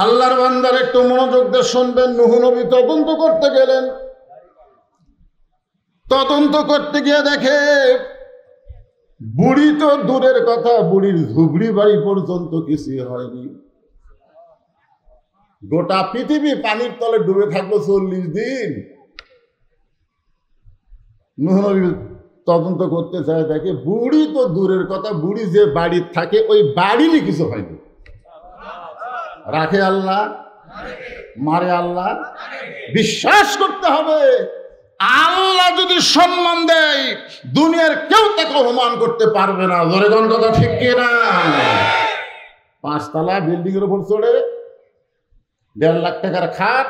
আল্লাহর বান্দার একটু মনোযোগ দিয়ে শুনবেন। নূহ নবী তদন্ত করতে গেলেন। তদন্ত করতে গিয়ে দেখে বুড়ি তো দূরের কথা, বুড়ির ঝুবড়ি বাড়ি পর্যন্ত কিছুই হয়নি। গোটা পৃথিবী পানির তলে ডুবে থাকলো 40 দিন। নূহ নবী তদন্ত করতে চায়, দেখে বুড়ি তো দূরের কথা, বুড়ি যে বাড়ির থাকে ওই বাড়িরই কিছু হয়নি। রাখে আল্লাহ, মারে আল্লাহ। বিশ্বাস করতে হবে, আল্লাহ যদি সম্মান দেয় দুনিয়ার কেউ তাকে অপমান করতে পারবে না। জোরে কোন কথা ঠিক কিনা? 5 তলা বিল্ডিং এর উপর চড়ে 1.5 লাখ টাকার খাট,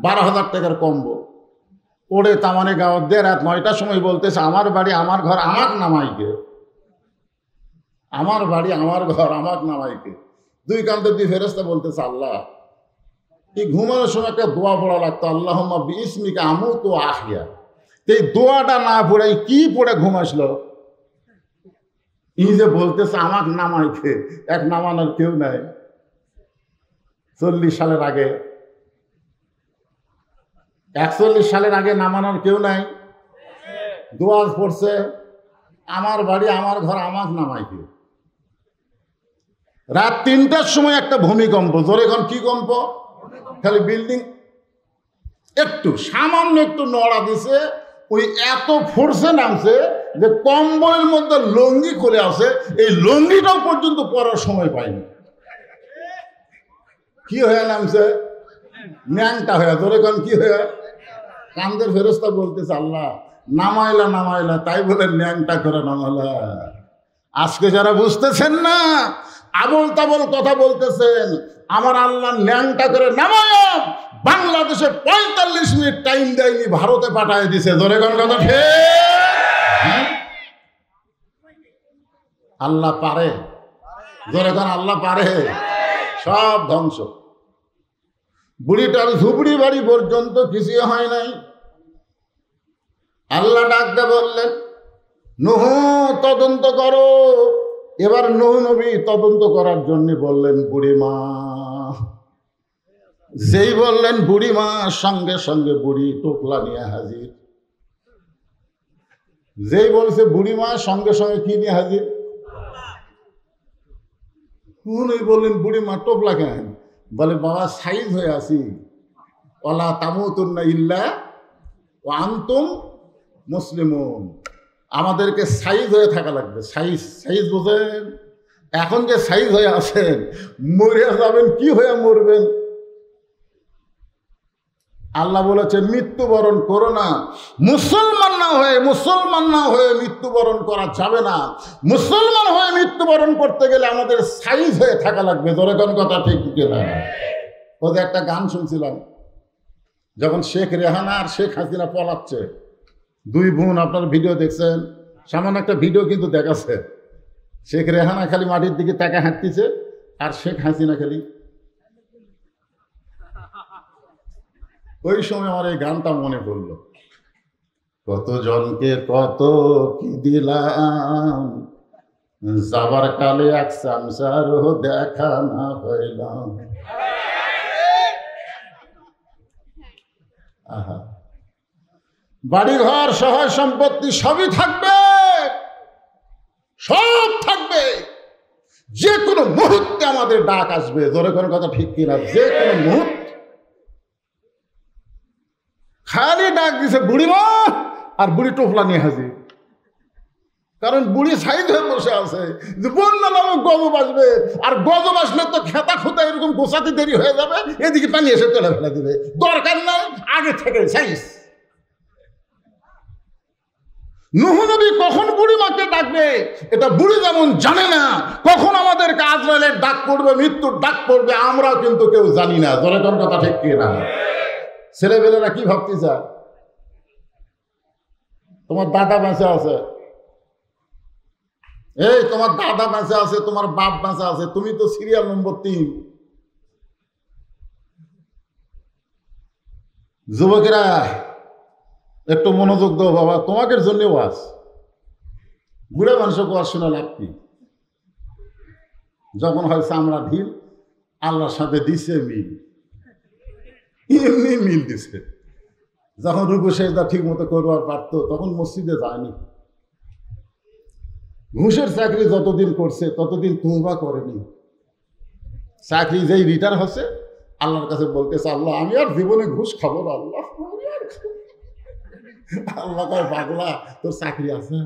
12,000 টাকার কম্বো ওড়ে তামানে গাঁৱত দিয়ে রাত 9টার সময় বলতেছে, আমার বাড়ি আমার ঘর আমাক নামাইকে, আমার বাড়ি আমার ঘর আমাক নামাইকে। 2 কান্তে 2 ফেরেশতা বলতেছে, আল্লাহ এই ঘুমানোর সময় একটা দোয়া পড়া লাগতো, আল্লাহুম্মা বিইসমিকা আমুতু ওয়া আহইয়া। এই দোয়াটা না পড়ে কি পড়ে ঘুমাসলো? এই যে বলতেছে আমাক নামাইকে, এক নামানোর কেউ নাই। 40 সালের আগে, 41 সালের আগে নামানোর কেউ নাই। দোয়া পড়ছে, আমার বাড়ি আমার ঘর আমাক নামাইকে। রাত 3টার সময় একটা ভূমিকম্প। জোরে এখন কি কম্প? খালি বিল্ডিং একটু সামান্য একটু নড়া দিছে, ওই এত ফোর্সে নামছে যে কম্বলের মধ্যে লঙ্গি খুলে আছে, এই লঙ্গিটাও পর্যন্ত পরার সময় পাইনি। কি হয়ে নামছে? ন্যাংটা হয়ে। জোরে এখন কি হয়ে? কান্দের ফেরেশতা বলতেছে, আল্লাহ নামাইলা নামাইলা, তাই বলে ন্যাংটা করে নামাইলা। আজকে যারা বুঝতেছেন না, আবল তাবল কথা বলতেছেন, আমার আল্লাহ ন্যাংটা করে নামায়া বাংলাদেশে 45 মিনিট টাইম দেয়নি, ভারতে পাঠায় দিছে। ধরে কোন কথা ঠিক? আল্লাহ পারে। ধরে কোন আল্লাহ পারে? সব ধ্বংস। বুড়িটার ঝুপড়ি বাড়ি পর্যন্ত কিছুই হয় নাই। আল্লাহ ডাকতে বললেন, নূহ তদন্ত করো। এবার নূহ নবী তদন্ত করার জন্য বললেন বুড়িমা। যেই বললেন বুড়িমা, সঙ্গে সঙ্গে বুড়ি টোপলা নিয়ে হাজির। যেই বলছে বুড়িমা, সঙ্গে সঙ্গে কি নিয়ে হাজির? উনি বললেন বুড়িমা টোপলা কেন? বলে বাবা সাইজ হয়ে আছি, ওয়ালা তামুতুন্না ইল্লা ওয়া আনতুম মুসলিমুন। আমাদেরকে সাইজ হয়ে থাকা লাগবে। সাইজ সাইজ বোঝেন? এখন যে সাইজ হয়ে আছেন, মরে যাবেন, কি হয়ে মরবেন? আল্লাহ বলেছেন মৃত্যুবরণ করো না। মুসলমান না হয়ে মৃত্যুবরণ করা যাবে না। মুসলমান হয়ে মৃত্যুবরণ করতে গেলে আমাদের সাইজ হয়ে থাকা লাগবে। ধরে কোন কথা ঠিক কিনা? ওদের একটা গান শুনছিলাম, যখন শেখ রেহানা আর শেখ হাসিনা পলাচ্ছে, 2 বোন, আপনার ভিডিও দেখছেন, সামান্য একটা ভিডিও কিন্তু দেখাচ্ছে। শেখ রেহানা খালি মাটির দিকে তাকা হাঁটতেছে, আর শেখ হাসিনা খালি। ওই সময় আমার এই গানটা মনে পড়লো, কত জনকে কত কি দিলাম, যাবার কালে এক সংসারও দেখা না হইলাম। আহা, বাড়িঘর সহায় সম্পত্তি সবই থাকবে, সব থাকবে। যে কোনো মুহূর্তে আমাদের ডাক আসবে। ধরে কোনো কথা ঠিক কিনা? যে কোনো মুহূর্তে। খালি ডাক দিছে বুড়িমা, আর বুড়ি টোপলা নিয়ে হাজির। কারণ বুড়ি সাইড হয়ে বসে আছে যে বন্যা নামক গজব আসবে, আর গজব আসলে তো খেতা খুঁতা এরকম গোছাতে দেরি হয়ে যাবে, এদিকে পানি এসে তোলা ফেলা দেবে। দরকার নাই, আগে থেকে সাইজ। নূহ নবী কখন বুড়িমাকে ডাকবে এটা বুড়ি যেমন জানে না, কখন আমাদের আজরাইলের ডাক পড়বে, মৃত্যুর ডাক পড়বে, আমরাও কিন্তু কেউ জানি না। ধরে কোন কথা ঠিক কিনা? ছেলেবেলেরা কি ভাবতে চায়? তোমার দাদা বেঁচে আছে, এই তোমার দাদা বেঁচে আছে, তোমার বাপ বেঁচে আছে, তুমি তো সিরিয়াল নম্বর 3। যুবকেরা একটু মনোযোগ দাও বাবা, তোমাকে জন্য ওয়াজ। বুড়া মানুষকে ওয়াজ শোনা লাভ কি? যখন হয় চামড়া ঢিল, আল্লাহর সাথে দিছে মিল, এমনি মিল দিছে। যখন রুকু সেজদা ঠিক মতো করবার পারতো তখন মসজিদে যায়নি। ঘুষের চাকরি যতদিন করছে ততদিন তওবা করেনি। চাকরি যেই রিটায়ার হচ্ছে আল্লাহর কাছে বলতেছে, আল্লাহ আমি আর জীবনে ঘুষ খাবো না। আল্লাহ আল্লাহ কয়, পাগলা তোর চাকরি আছে?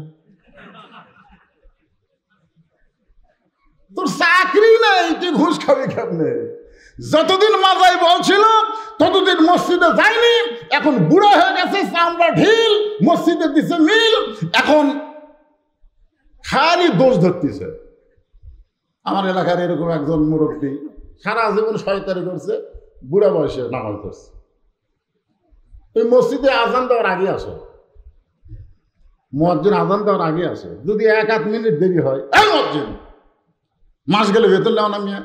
তোর চাকরি নাই, তুই ঘুষ খাবি কেমনে? যতদিন মাজায় বলছিল ততদিন মসজিদে যায়নি, এখন বুড়া হয়ে গেছে, চামড়া ঢিল, মসজিদে দিছে মিল, এখন খালি দোষ ধরতেছে। আমার এলাকার এরকম একজন মুরব্বী সারা জীবন শয়তানি করছে, বুড়া বয়সে নামাজ পড়ছে। ওই মসজিদে আজান দেওয়ার আগে আসে, মুয়াজ্জিন আজান দেওয়ার আগে আসে। যদি 1-8 মিনিট দেরি হয়, এই মুয়াজ্জিন মাস গেলে বেতন নেওয়া না মিয়া।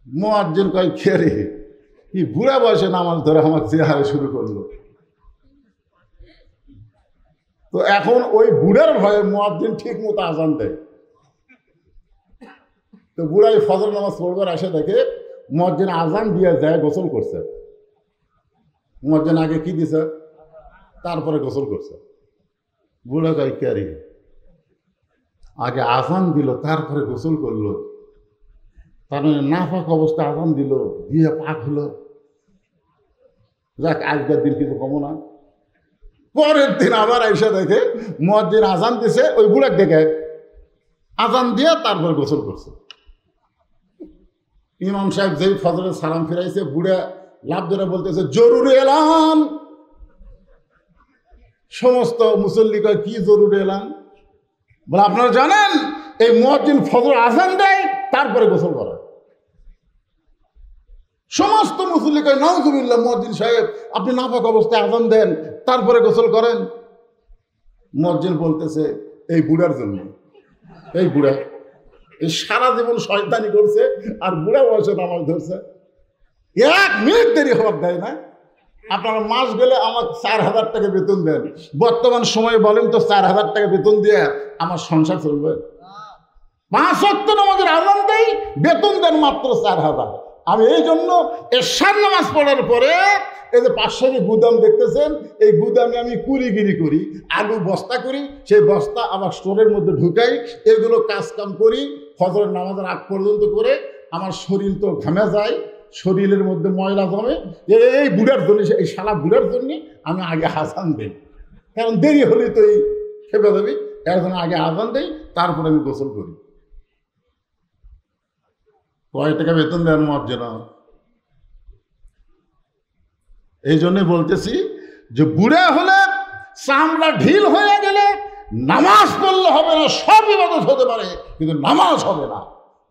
মুয়াজ্জিন কয়, কে রে, কি বুড়া বয়সে নামাজ ধরে আমার চেহারা শুরু করলো। তো এখন ওই বুড়ার ভয়ে মুয়াজ্জিন ঠিক মতো আজান দেয়। তো বুড়াই ফজর নামাজ পড়বার আসে দেখে মুয়াজ্জিন আজান দিয়ে যায় গোসল করছে। মুয়াজ্জিন আগে কি দিছে, তারপরে গোসল করছে। বুড়া কয়, কে রে, আগে আজান দিল তারপরে গোসল করলো, তার মানে নাফাক অবস্থা আজান দিল দিয়ে পাক হলো। যাক, আজকের দিন কিছু কমো না। পরের দিন আবার এসে দেখে মুয়াজ্জিন আজান দিছে, ওই বুড়াক দেখে আজান দিয়ে তারপরে গোসল করছে। ইমাম সাহেব যেই ফজরের সালাম ফিরাইছে, বুড়া লাভ ধরে বলতেছে, জরুরি এলান। সমস্ত মুসল্লি কয়, কি জরুরি এলান? বলে, আপনারা জানেন এই মুয়াজ্জিন ফজর আজান দেয় তারপরে গোসল করে। সমস্ত মুসল্লি কয়, নাউজুবিল্লাহ, মুয়াজ্জিন সাহেব আপনি নাপাক অবস্থায় আজান দেন তারপরে গোসল করেন। মুয়াজ্জিন বলতেছে, এই বুড়ার জন্য। এই বুড়া এই সারা জীবন শয়তানি করছে আর বুড়া বয়সে নামাজ ধরছে, 1 মিনিট দেরি হওয়ার দেয় না। আপনারা মাস গেলে আমার 4000 টাকা বেতন দেন, বর্তমান সময়ে বলেন তো 4000 টাকা বেতন দিয়ে আমার সংসার চলবে? 5 ওয়াক্ত নামাজের আজান দেই, বেতন দেন মাত্র 4000। আমি এই জন্য এশার নামাজ পড়ার পরে এই যে 500 গুদাম দেখতেছেন, এই গুদামে আমি কুলিগিরি করি, আলু বস্তা করি, সেই বস্তা আবার স্টোরের মধ্যে ঢুকাই, এগুলো কাজ কাম করি ফজরের নামাজের আগ পর্যন্ত করে। আমার শরীর তো ঘামে যায়, শরীরের মধ্যে ময়লা জমে। এই বুড়ার জন্য, এই শালা বুড়ার জন্য আমি আগে আজান দিই, কারণ দেরি হলে তো এই খেপে যাবি। এর জন্য আগে আজান দিই, তারপরে আমি গোসল করি। কয় টাকা বেতন দেন মুয়াজ্জিন? এই জন্য বলতেছি যে বুড়া হলে, চামড়া ঢিল হয়ে গেলে নামাজ পড়লে হবে না। সব ইবাদত হতে পারে কিন্তু নামাজ হবে না।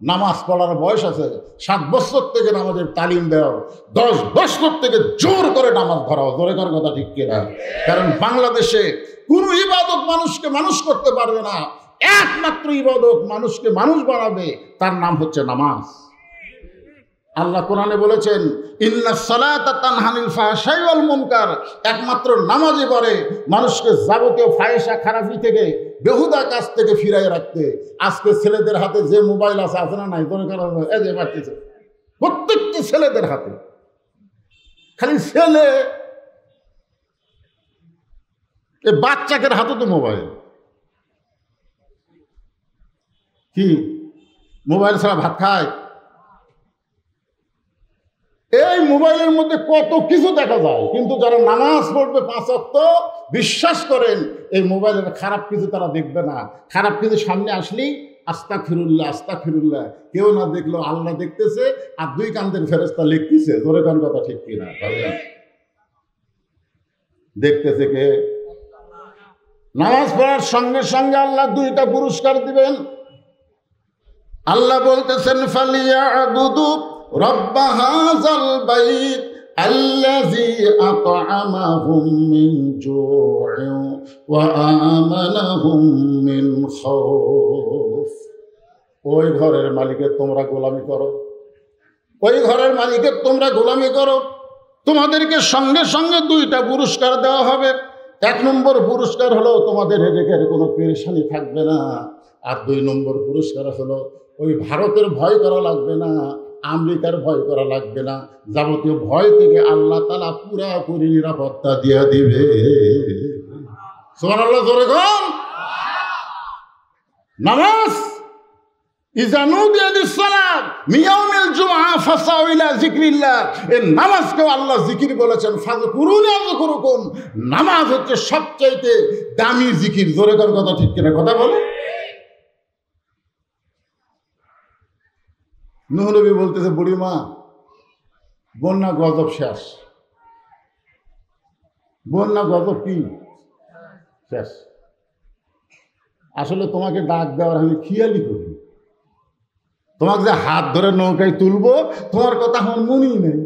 নামাজ পড়ার বয়স আছে, 7 বছর থেকে নামাজের তালিম দেওয়া, 10 বছর থেকে জোর করে নামাজ ধরাও। জোরে করার কথা ঠিক কিনা? কারণ বাংলাদেশে কোনো ইবাদত মানুষকে মানুষ করতে পারবে না। একমাত্র ইবাদত মানুষকে মানুষ বানাবে, তার নাম হচ্ছে নামাজ। আল্লাহ কোরআনে বলেছেন, ইন্নাস সালাতা তানহা আনিল ফাহশাই ওয়াল মুনকার। একমাত্র নামাজই পারে মানুষকে যাবতীয় ফাহিশা খারাপি থেকে, বেহুদা কাজ থেকে ফিরাই রাখতে। আজকে ছেলেদের হাতে যে মোবাইল আছে, আছে না নাই? এই যে বাড়তেছে প্রত্যেকটা ছেলেদের হাতে, খালি ছেলে, এই বাচ্চাদের হাতে তো মোবাইল। কি মোবাইল ছাড়া ভাত খায়? এই মোবাইলের মধ্যে কত কিছু দেখা যায়, কিন্তু যারা নামাজ পড়বে 5 ওয়াক্ত, বিশ্বাস করেন এই মোবাইলের খারাপ কিছু তারা দেখবে না। খারাপ কিছু সামনে আসলেই আস্তাগফিরুল্লাহ আস্তাগফিরুল্লাহ, কেউ না দেখলো আল্লাহ দেখতেছে, আর 2 কান্দের ফেরেশতা লিখতেছে। জোরে কোন কথা ঠিক কিনা? দেখতেছে কে? নামাজ পড়ার সঙ্গে সঙ্গে আল্লাহ 2টা পুরস্কার দিবেন। আল্লাহ বলতেছেন, ফালিয়াবুদু রব্ব হাযাল বাইত আল্লাযী আত'আমাহুম মিন জু'ইন ওয়া আমানাহুম মিন খাউফ। ওই ঘরের মালিকের তোমরা গোলামি করো, ওই ঘরের মালিকের তোমরা গোলামি করো, তোমাদেরকে সঙ্গে সঙ্গে 2টা পুরস্কার দেওয়া হবে। 1 নম্বর পুরস্কার হলো তোমাদের রেজেকের কোনো পেরেশানি থাকবে না, আর 2 নম্বর পুরস্কার হলো ওই ভারতের ভয় করা লাগবে না, আমেরিকার ভয় করা লাগবে না, যাবতীয় ভয় থেকে আল্লাহ তাআলা পুরাপুরি নিরাপত্তা দিয়ে দিবে। সুবহানাল্লাহ, জোরে কোন। নামাজ ইযা নুদিয়া লিস-সালাত মিন ইয়াউমিল জুমআহ ফাসাউ ইলা যিকরিল্লাহ, এই নামাজকেও আল্লাহ জিকির বলেছেন। ফাযকুরুনি আযকুরুকুম, নামাজ হচ্ছে সবচাইতে দামি জিকির। জোরে কোন, কথা ঠিক কিনা কথা বলে। নূহ নবী বলতেছে, বুড়িমা বন্যা গজব শেষ। বন্যা গজব কি শেষ? আসলে তোমাকে ডাক দেওয়ার আমি খেয়ালই করি, তোমাকে যে হাত ধরে নৌকায় তুলবো তোমার কথা আমার মনেই নেই।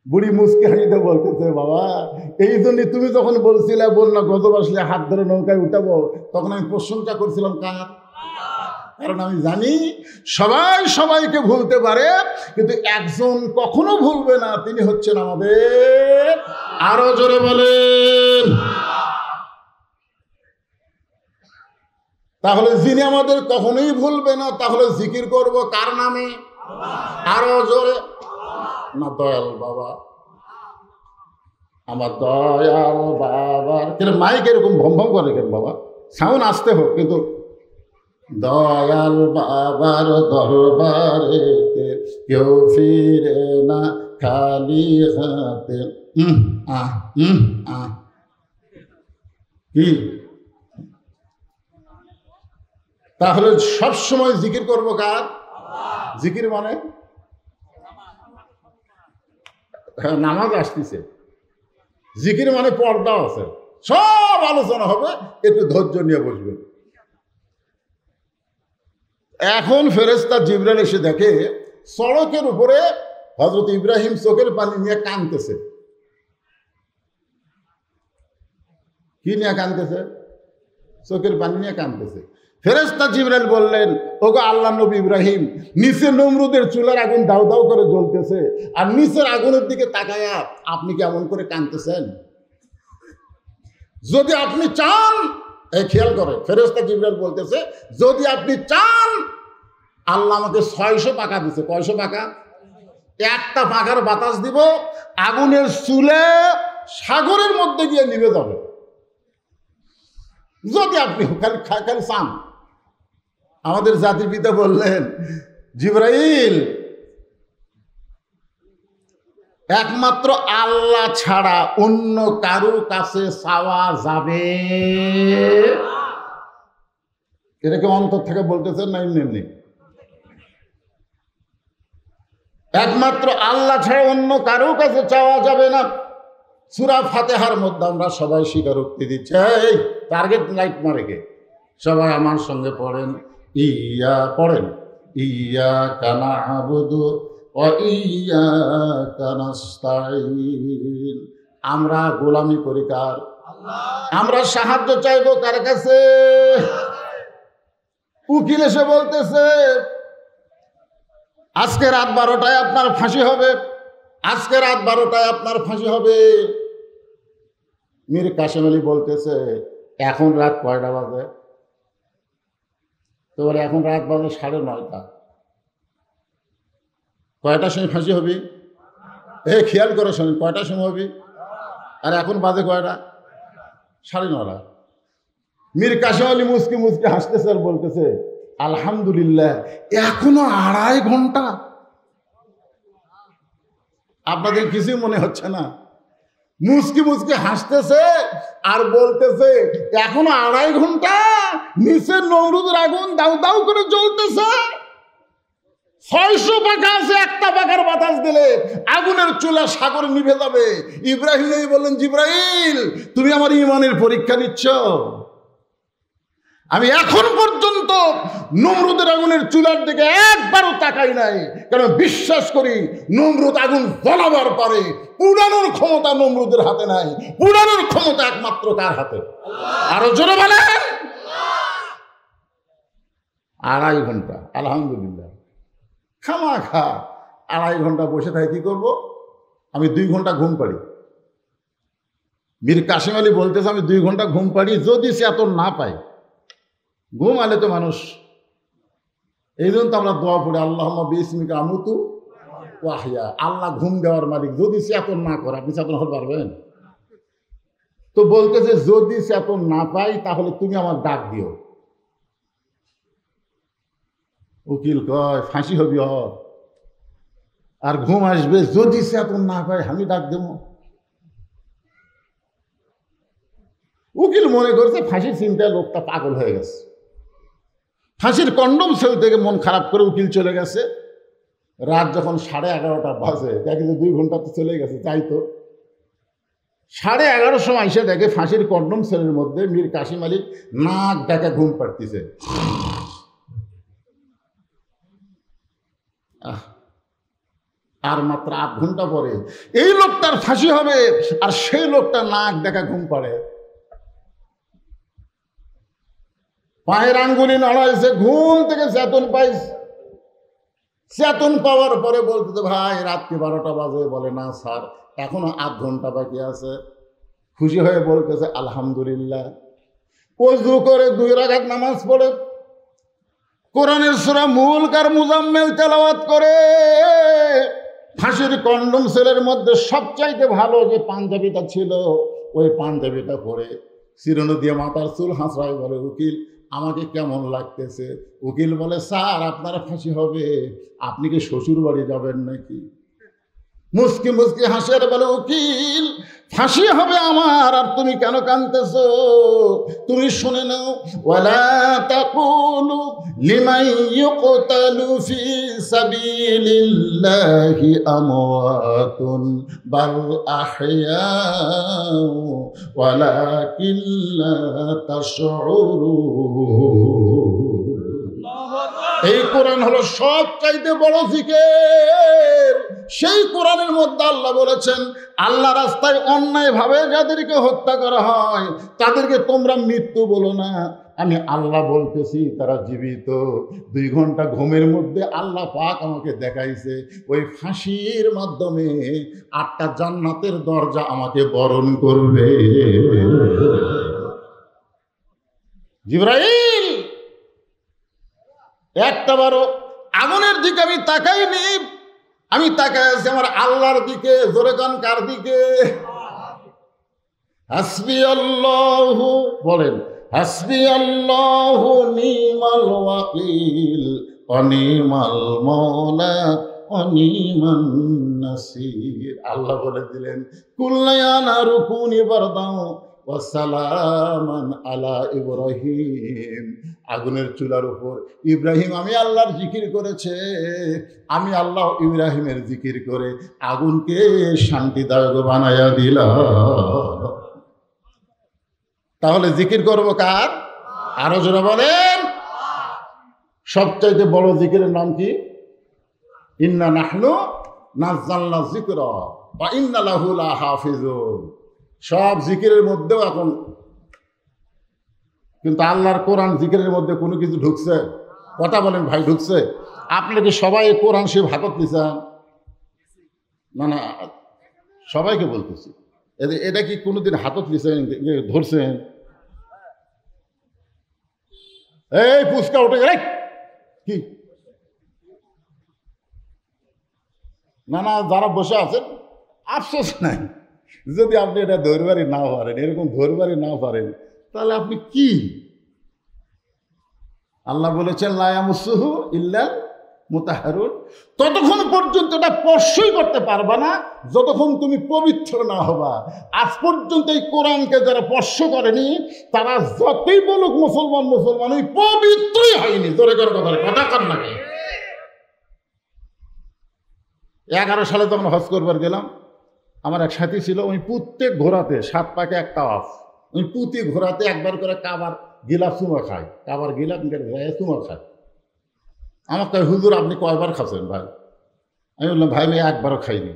বুড়ি মুচকি হাসিতে বলতেছে, বাবা এই জন্য তুমি যখন বলছিলে বন্যা গজব আসলে হাত ধরে নৌকায় উঠাবো, তখন আমি প্রশংসা করছিলাম কার? কারণ আমি জানি সবাই সবাইকে ভুলতে পারে, কিন্তু একজন কখনো ভুলবে না, তিনি হচ্ছেন আমাদের। আরো জোরে বলেন। তাহলে যিনি আমাদের কখনোই ভুলবে না, তাহলে জিকির করব কার নামে? আরো জোরে না, দয়াল বাবা, আমার দয়াল বাবার। কেন মাইক এরকম ভম ভম করে কেন বাবা? সাউন্ড আসতে হোক, কিন্তু দয়াল বাবার দরবারেতে কেউ ফিরে না খালি হাতে। কি তাহলে সব সময় জিকির করবো কার? জিকির মানে নামাজ আসতেছে, জিকির মানে পর্দা আছে, সব আলোচনা হবে, একটু ধৈর্য নিয়ে বসবেন। এখন ফেরেশতা জিবরাইল এসে দেখে সড়কের উপরে হযরত ইব্রাহিম চোখের পানি নিয়ে কাঁদতেছে। কি নিয়ে কাঁদতেছে? চোখের পানি নিয়ে কাঁদতেছে। ফেরেশতা জিবরাইল বললেন, ওগো আল্লাহর নবী ইব্রাহিম, নিচে নমরুদের চুলার আগুন দাউ দাউ করে জ্বলতেছে, আর নিচের আগুনের দিকে তাকায়া আপনি কেমন করে কাঁদতেছেন? যদি আপনি চান, এই খেয়াল করেন, ফেরেশতা জিবরাইল বলতেছে, যদি আপনি চান, আল্লাহ আমাকে 600 পাকা দিছে। কয়শো পাকা? একটা পাকার বাতাস দিব, আগুনের চুলে সাগরের মধ্যে গিয়ে নিভে যাবে। যদি আপনি খালি খালি চান। আমাদের জাতির পিতা বললেন, জিবরাইল, একমাত্র আল্লাহ ছাড়া অন্য কারুর কাছে চাওয়া যাবে? এটাকে অন্তর থেকে বলতেছেন না এমনি এমনি? একমাত্র আল্লাহ ছাড়া অন্য কারো কাছে চাওয়া যাবে না। সূরা ফাতিহার মধ্যে আমরা সবাই স্বীকারোক্তি দিচ্ছি। এই টার্গেট লাইট মারে কে? সবাই আমার সঙ্গে পড়েন, পড়েন, ইয়াকা না'বুদু ওয়া ইয়াকা নাস্তাঈন। আমরা গোলামি করি কার? আমরা সাহায্য চাইবো কার কাছে? উকিল এসে বলতেছে, আজকে রাত 12টায় আপনার ফাঁসি হবে, আজকে রাত 12টায় আপনার ফাঁসি হবে। মীর কাসেম আলী বলতেছে, এখন রাত কয়টা বাজে? তো বলে, এখন রাত বাজে 9:30। কয়টার সময় ফাঁসি হবি? খেয়াল করে শোনেন, কয়টার সময় হবি? আর এখন বাজে কয়টা? 9:30। মীর কাসেম আলী মুচকি মুচকি হাসতেছে আর বলতেছে, আলহামদুলিল্লাহ, এখনো 2.5 ঘন্টা। আপনাদের কিছুই মনে হচ্ছে না? মুচকি মুচকি হাসতেছে আর বলতেছে, এখনো 2.5 ঘন্টা, নিচের নমরুদের আগুন দাউ দাউ করে জ্বলতেছে, 600 পাকা আছে, একটা পাকার বাতাস দিলে আগুনের চুলা সাগরে নিভে যাবে। ইব্রাহিম বললেন, জিবরাইল, তুমি আমার ঈমানের পরীক্ষা নিচ্ছ? আমি এখন পর্যন্ত নমরুদের আগুনের চুলার দিকে একবারও তাকাই নাই, কারণ বিশ্বাস করি নমরুদ আগুন জ্বলাবার পারে, পুড়ানোর ক্ষমতা নমরুদের হাতে নাই, পুড়ানোর ক্ষমতা একমাত্র কার হাতে? আরো জোরে বলেন। 2.5 ঘন্টা, আলহামদুলিল্লাহ। খামাখা 2.5 ঘন্টা বসে থাকে কি করব? আমি 2 ঘন্টা ঘুম পাড়ি। মীর কাসেম আলী বলতেছে, আমি 2 ঘন্টা ঘুম পাড়ি, যদি সে এত না পায়। ঘুম আলে তো মানুষ এই জন্য তো আমরা দোয়া পড়ি, আল্লাহুম্মা বিসমিকা আমুতু ওয়া আহইয়া। আল্লাহ ঘুম দেওয়ার মালিক, যদি চেতন না করে আপনি চেতন হতে পারবেন? তো বলতেছে যদি চেতন না পাই তাহলে তুমি আমার ডাক দিও। উকিল কয় ফাঁসি হবি আর ঘুম আসবে, যদি চেতন না পাই আমি ডাক দেব। উকিল মনে করছে ফাঁসির চিন্তায় লোকটা পাগল হয়ে গেছে। ফাঁসির কন্ডম সেল থেকে মন খারাপ করে উকিল চলে গেছে। রাত যখন 11:30 বাজে, দেখে যে 2 ঘন্টা তো চলে গেছে, তাই তো 11:30 সময় এসে দেখে ফাঁসির কন্ডম সেলের মধ্যে মীর কাশিম আলী নাক ডাকা ঘুম পাড়তেছে। আর মাত্র 8 ঘন্টা পরে এই লোকটার ফাঁসি হবে, আর সেই লোকটা নাক ডাকা ঘুম পাড়ে। পায়ের আঙ্গুলি নড়াইছে, ঘুম থেকে চেতন পাইছে। চেতন পাওয়ার পরে বলতে ভাই রাত্রি 12টা বাজে। বলে না স্যার, এখনো 8 ঘন্টা বাকি আছে। খুশি হয়ে বলতেছে আলহামদুলিল্লাহ। ওযু করে 2 রাকাত নামাজ পড়ে কোরআনের সূরা মুলক আর মুজাম্মিল তেলাওয়াত করে ফাঁসির কন্ডম সেলের মধ্যে সবচাইতে ভালো যে পাঞ্জাবিটা ছিল ওই পাঞ্জাবিটা পরে চিরুনি দিয়ে মাথার চুল হাঁচড়ায় বলে উকিল আমাকে কেমন লাগতেছে? উকিল বলে স্যার আপনার ফাঁসি হবে, আপনি কি শ্বশুর বাড়ি যাবেন নাকি? মুস্কি মুস্কি হাসির বলে উকিল ফাঁসি হবে আমার, আর তুমি কেন কাঁদতেছো? তুমি শুনে নাও, ওয়ালা তাকুলু লিমান ইউকতালু ফি সাবিলিল্লাহি আমওয়াতুন বাল আহইয়াউ ওয়ালাকিন লা তাশউরুন। এই কোরআন হলো সবচাইতে বড় জিকির। সেই কোরআনের মধ্যে আল্লাহ বলেছেন আল্লাহ রাস্তায় অন্যায় ভাবে যাদেরকে হত্যা করা হয় তাদেরকে তোমরা মৃত্যু বলো না, আমি আল্লাহ বলতেছি তারা জীবিত। 2 ঘন্টা ঘুমের মধ্যে আল্লাহ পাক আমাকে দেখাইছে ওই ফাঁসির মাধ্যমে 8টা জান্নাতের দরজা আমাকে বরণ করবে। জিবরাইল একটাবারও আগুনের দিকে আমি তাকাইনি, আমি তাকাই আছি আমার আল্লাহর দিকে। জোরে কান কার দিকে? হাসবি আল্লাহু, বলেন হাসবি আল্লাহু নিমাল ওয়াকিল অনিমাল মওলা অনিমান নাসির। আল্লাহ বলে দিলেন কুল্লায়ানা রুকুনি বারদাও ওয়া সালামান আলা ইব্রাহিম। আগুনের চুলার উপর ইব্রাহিম আমি আল্লাহর জিকির করেছে, আমি আল্লাহ ইব্রাহিমের জিকির করে আগুনকে শান্তিদায়ক বানায়া দিলাম। তাহলে জিকির করবো কার? আরো জোরে বলেন। সবচাইতে বড় জিকিরের নাম কি? ইন্না নাহনু নাযালনা যিকরা ওয়া ইন্না লাহু লাহাফিজুন। সব জিকিরের মধ্যেও এখন কিন্তু আল্লাহর কোরআন জিকিরের মধ্যে কোনো কিছু ঢুকছে? কথা বলেন ভাই, ঢুকছে? আপনারা কি সবাই কোরআন শিব হাতত নিছেন? না না, সবাইকে বলতেছি, এটা কি কোনোদিন হাতত নিছেন, ধরছেন? এই পুচকা উঠে গেলে কি? না না, যারা বসে আছেন আফসোস নাই, যদি আপনি এটা ধরবারি না পারেন, এরকম ধরবারি না পারেন, তাহলে আপনি কি? আল্লাহ বলেছেন লা ইয়ামাসসুহু ইল্লাল মুতাহহারুন। ততক্ষণ পর্যন্ত এটা স্পর্শই করতে পারবা না যতক্ষণ তুমি পবিত্র না হবা। আজ পর্যন্ত এই কোরআনকে যারা স্পর্শ করেনি তারা যতই বলুক মুসলমান মুসলমান, ওই পবিত্রই হয়নি। জোরে করে কথা কার নাকি? 11 সালে যখন হজ করবার গেলাম, আমার এক সাথী ছিল, ওই প্রত্যেক ঘোড়াতে 7 পাকে একটা আফ, ওই প্রতি ঘোড়াতে একবার করে কাবার গিলাপ চুমা খায়, কাবার গিলাপ চুমা খায়। আমার কয় হুজুর আপনি কয়বার খাচ্ছেন ভাই? আমি বললাম ভাই আমি একবারও খাইনি,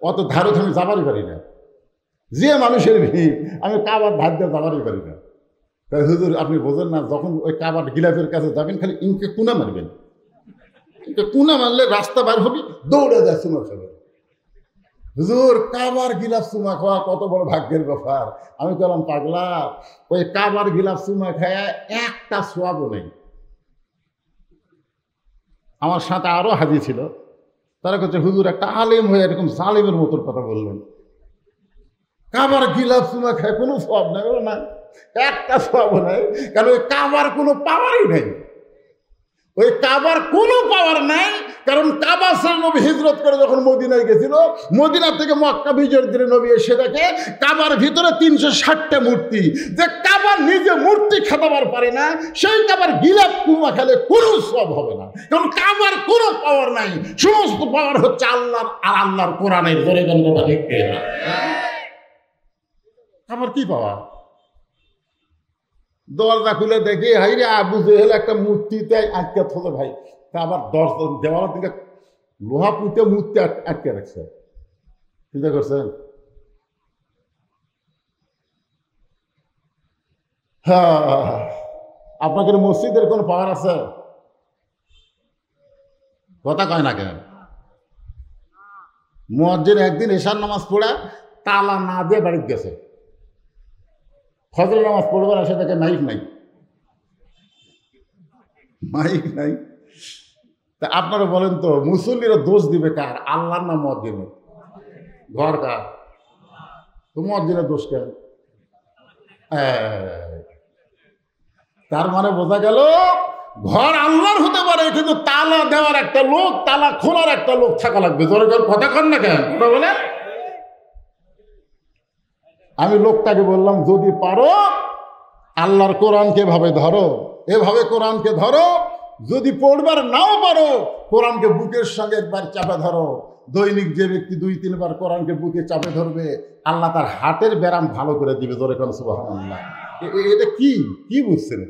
অত ধারত আমি যাবারই পারি না, যে মানুষের ভিড় আমি কাবার ধার দিয়ে যাবারই পারি না। তাই হুজুর আপনি বোঝেন না, যখন ওই কাবার গিলাপের কাছে যাবেন খালি ইনকে কুনা মারবেন, ইনকে কুনা মারলে রাস্তা বার হবি, দৌড়ে যায় চুমা খাবে। হুজুর কাবার গিলাপ চুমা খাওয়া কত বড় ভাগ্যের ব্যাপার। আমি বললাম পাগলা, ওই কাবার গিলাপ চুমা খায় একটা সোয়াবও নেই। আমার সাথে আরও হাজি ছিল, তারা কাছে হুজুর একটা আলেম হয়ে এরকম জালেমের মতোর কথা বললেন, কাবার গিলাপ চুমা খায় কোনো সব নাই। না, একটা সব নাই, কারণ ওই কাবার কোনো পাওয়ারই নেই। ওই কাবার কোনো পাওয়ার নাই, কারণ কাবা ছেড়ে নবী হিজরত করে যখন মদিনায় গেছিল, মদিনা থেকে মক্কা বিজয়ের দিনে নবী এসে দেখে কাবার ভিতরে 360টা মূর্তি। যে কাবার নিজে মূর্তি খাটাবার পারে না, সেই কাবার গিলাপ কুমা খেলে কোনো সব হবে না, কারণ কাবার কোনো পাওয়ার নাই। সমস্ত পাওয়ার হচ্ছে আল্লাহর, আর আল্লাহর কোরআনের। ধরে গন্ধটা দেখতে কাবার কি পাওয়া? দরজা খুলে দেখি হাইরে আবু জেহেল একটা মূর্তিতে আটকে থাকে ভাই, তা আবার দরজা দেওয়ার দিকে লোহা পুঁতে মূর্তি আটকে রাখছে। চিন্তা করছেন? হ্যাঁ, আপনাদের মসজিদের কোন পাওয়ার আছে? কথা কয় না কেন? মুয়াজ্জিন একদিন এশার নামাজ পড়ে তালা না দিয়ে বাড়িতে গেছে, ফজরের নামাজ পড়বার আসে তাকে মাইক নাই, মাইক নাই। তা আপনারা বলেন তো, মুসল্লিরা দোষ দিবে কার? আল্লাহর না মুয়াজ্জিনের? ঘর কার? তো মুয়াজ্জিনের দোষ কেন? তার মানে বোঝা গেল ঘর আল্লাহর হতে পারে, কিন্তু তালা দেওয়ার একটা লোক, তালা খোলার একটা লোক থাকা লাগবে। জোরে কথা কন না কেন? বলে আমি লোকটাকে বললাম, যদি পারো আল্লাহর কোরআনকে এভাবে ধরো, এভাবে কোরআনকে ধরো। যদি পড়বার নাও পারো, কোরআনকে বুকের সঙ্গে একবার চাপে ধরো। দৈনিক যে ব্যক্তি 2-3 বার কোরআনকে বুকে চাপে ধরবে, আল্লাহ তার হার্টের ব্যারাম ভালো করে দিবে। জোরে কোন সুবহানাল্লাহ। এটা কি কি বুঝছেন?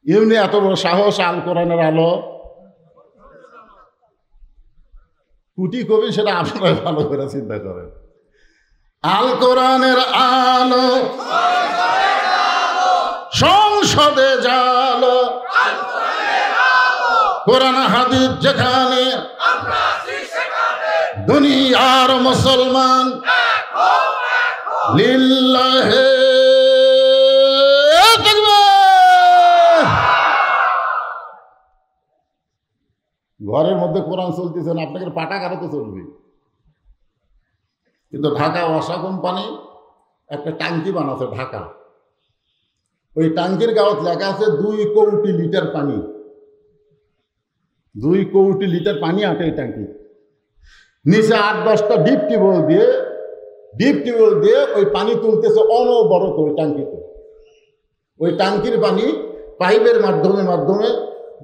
এমনি এত বড় সাহস, আল কোরআনের আলো কুটি কবি, সেটা আপনারা ভালো করে চিন্তা করেন। আল কোরআনের আলো সংসদে জালো, কোরআন হাদিস যেখানে, দুনিয়ার মুসলমান লিল্লাহে ঘরের মধ্যে কোরআন চলতেছেন, আপনাকে পাটা কাটাতে চলবে। কিন্তু ঢাকা ওয়াসা কোম্পানি একটা ট্যাঙ্কি বানাচ্ছে ঢাকা, ওই ট্যাঙ্কির গাওয়াত লেখা আছে 2 কোটি লিটার পানি। 2 কোটি লিটার পানি আটে এই ট্যাঙ্কি। নিচে 8-10টা ডিপ টিউবওয়েল দিয়ে ওই পানি তুলতেছে অনবরত ওই ট্যাঙ্কিতে। ওই ট্যাঙ্কির পানি পাইপের মাধ্যমে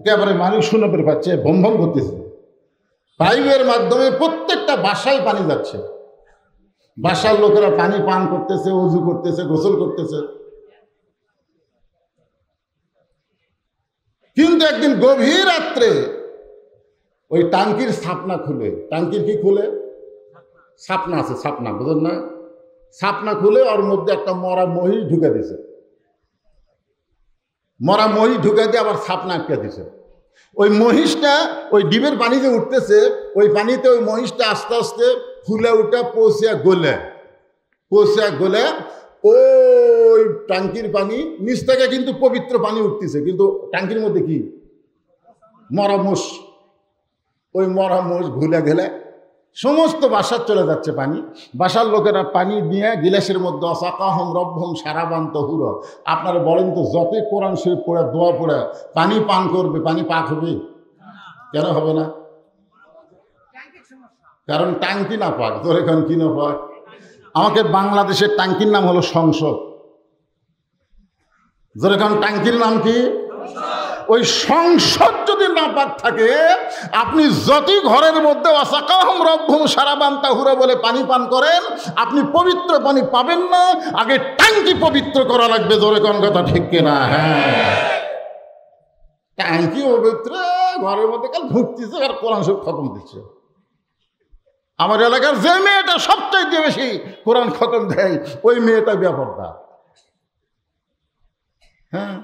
একেবারে মানুষ শুনে পাচ্ছে, ভম ভম করতেছে। পাইপের মাধ্যমে প্রত্যেকটা বাসায় পানি যাচ্ছে, বাসার লোকেরা পানি পান করতেছে, ওযু করতেছে, গোসল করতেছে। কিন্তু একদিন গভীর রাত্রে ওই টাঙ্কির ছাপনা খুলে, টাঙ্কির কি খুলে? ছাপনা আছে, ছাপনা বুঝেন না? ছাপনা খুলে ওর মধ্যে একটা মরা মহিষ ঢুকে দিছে। মরা মহিষ ঢুকে দিয়ে আবার ছাপনা আটকে দিছে। ওই মহিষটা ওই ডিবের পানি যে উঠতেছে, ওই পানিতে ওই মহিষটা আস্তে আস্তে ফুলে উঠে পৌঁছিয়া গলে ওই টাঙ্কির পানি নিচ থেকে কিন্তু পবিত্র পানি উঠতেছে, কিন্তু টাঙ্কির মধ্যে কি? মরা মোষ। ওই মরা মোষ ঘুলে গেলে সমস্ত বাসার চলে যাচ্ছে পানি। বাসার লোকেরা পানি নিয়ে গিলাসের মধ্যে অসাকাহম রব্বহম সারাবান তহুরা। আপনারা বলেন তো, যতই কোরআন শরীফ পড়ে, দোয়া পড়ে পানি পান করবে, পানি পাক হবে? কেন হবে না? কারণ টাঙ্কি না পাক। তোর এখন কি না পাক? আমাকে বাংলাদেশের টাঙ্কির নাম হলো সংসদ। যেরকম টাঙ্কির নাম কি? ওই সংসদ যদি না পাক থাকে, আপনি যতই ঘরের মধ্যে ওয়াসাকাহুম রব্বুহুম শারাবান তাহুরা বলে পানি পান করেন, আপনি পবিত্র পানি পাবেন না। আগে টাঙ্কি পবিত্র করা লাগবে। জোরে কোন কথা ঠিক কিনা? হ্যাঁ, টাঙ্কি পবিত্র, ঘরের মধ্যে কাল ঢুকতেছে আর কোরআন শরীফ খতম দিচ্ছে। আমার এলাকার যে মেয়েটা সবচাইতে বেশি কোরআন খতম দেয়, ওই মেয়েটা বেপরদা। হ্যাঁ,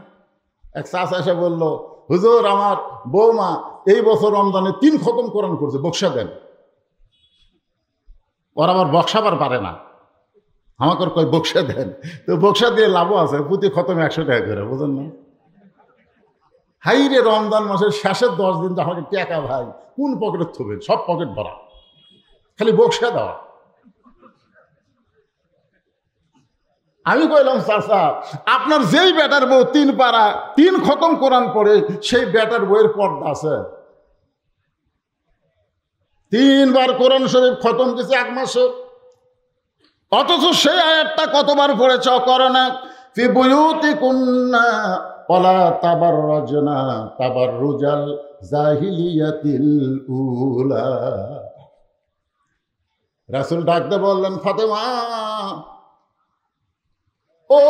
এক চাচা এসে বললো, হুজুর আমার বৌমা এই বছর রমজানে 3 খতম কোরআন করছে, বক্সা দেন। ওর আবার বক্সাবার পারে না, আমাকে কয় বক্সা দেন। তো বক্সা দিয়ে লাভও আছে, প্রতি খতম 100 টাকা করে, বুঝেন না? হাইরে রমজান মাসের শেষের 10 দিন তো আমাকে টাকা ভাই কোন পকেটে থবেন, সব পকেট ভরা, খালি বক্সা দেওয়া। আমি কইলাম চাচা আপনার যেই বেটার বউ 3 পারা 3 খতম কোরআন পড়ে সেই বেটার বইয়ের পর্দা আছে? 3 বার কোরআন শরীফ খতম দিছে 1 মাসে, অথচ সেই আয়াতটা কতবার পড়েছ? করোনা ফি বুয়ুতিকুন্না ওয়ালা তাবাররাজনা তাবাররুজাল জাহিলিয়াতিল উলা। রাসূল ডাকতে বললেন, ফাতেমা, ও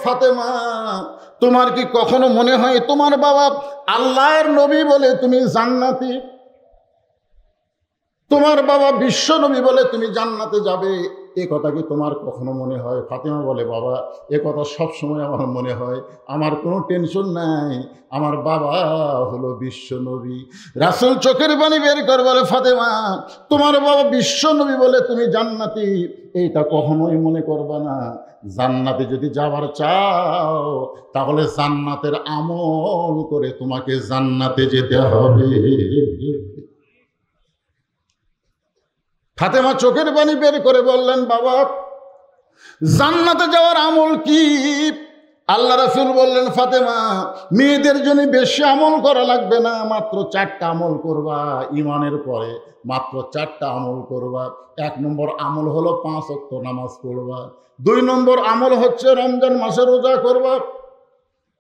ফাতেমা, তোমার কি কখনো মনে হয় তোমার বাবা আল্লাহর নবী বলে তুমি জান্নাতি? তোমার বাবা বিশ্ব নবী বলে তুমি জান্নাতে যাবে, এ কথা কি তোমার কখনো মনে হয়? ফাতেমা বলে, বাবা এ কথা সবসময় আমার মনে হয়, আমার কোনো টেনশন নাই, আমার বাবা হলো বিশ্ব নবী। রাসূল চোখের পানি বের করে বলে, ফাতেমা, তোমার বাবা বিশ্ব নবী বলে তুমি জান্নাতি, এইটা কখনোই মনে করবা না। জান্নাতে যদি যাবার চাও তাহলে জান্নাতের আমল করে তোমাকে জান্নাতে যেতে হবে। ফাতেমা চোখের পানি বের করে বললেন, বাবা জান্নাতে যাওয়ার আমল কি? আল্লাহ রাসূল বললেন, ফাতেমা, মেয়েদের জন্য বেশি আমল করা লাগবে না, মাত্র 4টা আমল করবা। ঈমানের পরে মাত্র 4টা আমল করবা। 1 নম্বর আমল হলো 5 ওয়াক্ত নামাজ পড়বা। 2 নম্বর আমল হচ্ছে রমজান মাসে রোজা করবা।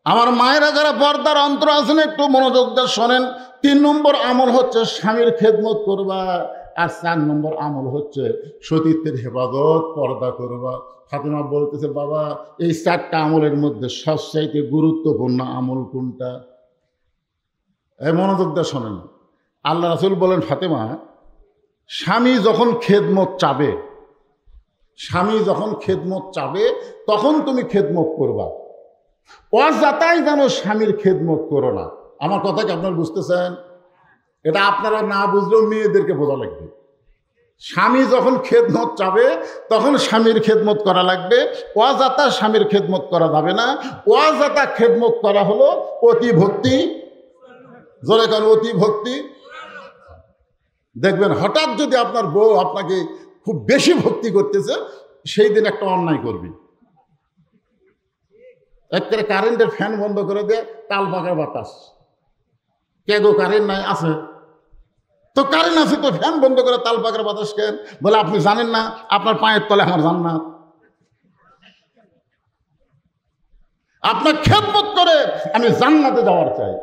আমার মায়েরা যারা পর্দার অন্তর আছেন একটু মনোযোগ দিয়ে শোনেন। 3 নম্বর আমল হচ্ছে স্বামীর খেদমত করবা। আর 4 নম্বর আমল হচ্ছে সতীত্বের হেফাজত, পর্দা করবা। ফাতেমা বলতেছে, বাবা এই 4টা আমলের মধ্যে সবচাইতে গুরুত্বপূর্ণ আমল কোনটা? এই মনোযোগ দিয়ে শোনেন। আল্লাহ রাসূল বলেন, ফাতেমা, স্বামী যখন খেদমত চাবে, স্বামী যখন খেদমত চাবে তখন তুমি খেদমত করবা। অযাতাই যেন স্বামীর খেদমত করো না। আমার কথা কি আপনারা বুঝতেছেন? এটা আপনারা না বুঝলেও মেয়েদেরকে বোঝা লাগবে। স্বামী যখন খেদমত চাবে তখন স্বামীর খেদমত করা লাগবে, অযাতা স্বামীর খেদমত করা যাবে না। অযাতা খেদমত করা হলো অতি ভক্তি। জোরে কারণ অতি ভক্তি। দেখবেন হঠাৎ যদি আপনার বউ আপনাকে খুব বেশি ভক্তি করতেছে, সেই দিন একটা অন্যায় করবি। একটা কারেন্টের ফ্যান বন্ধ করে দে, তাল পাকার বাতাস। কে গো কারেন্ট নাই? আছে তো, কারেন্ট আছে তো, ফ্যান বন্ধ করে তাল পাকার বাতাস কেন? বলে আপনি জানেন না আপনার পায়ের তলে আমার জান্নাত। আপনার খেদমত করে আমি জান্নাতে যাওয়ার চাই।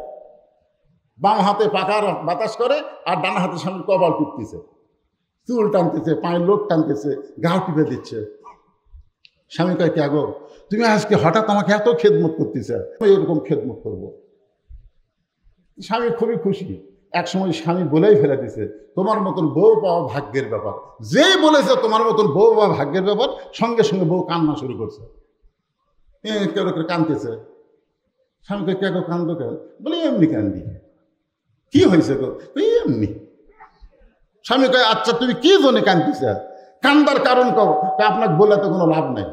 বাম হাতে পাকার বাতাস করে আর ডান হাতে স্বামীর কপাল টিপতেছে, চুল টানতেছে, পায়ের লোক টানতেছে, গা টিপে দিচ্ছে। স্বামী কয়, কে গো তুমি আজকে হঠাৎ আমাকে এত খেদমত করতেছে? এরকম খেদমত করবো। স্বামী খুবই খুশি। একসময় স্বামী বলেই ফেলে দিছে, তোমার মতন বউ পাওয়া ভাগ্যের ব্যাপার। যেই বলেছে তোমার মতন বউ পাওয়া ভাগ্যের ব্যাপার, সঙ্গে সঙ্গে বউ কান্না শুরু করছে। কেউ কেউ কাঁদতেছে। স্বামীকে, কে গো কান্দো কেন? বলে এমনি কান্দি। কি হয়েছে গো? এমনি। স্বামী কয়, আচ্ছা তুমি কি জন্য কাঁদতেছ? কান্দার কারণ কও। আপনাকে বলে তো কোনো লাভ নাই,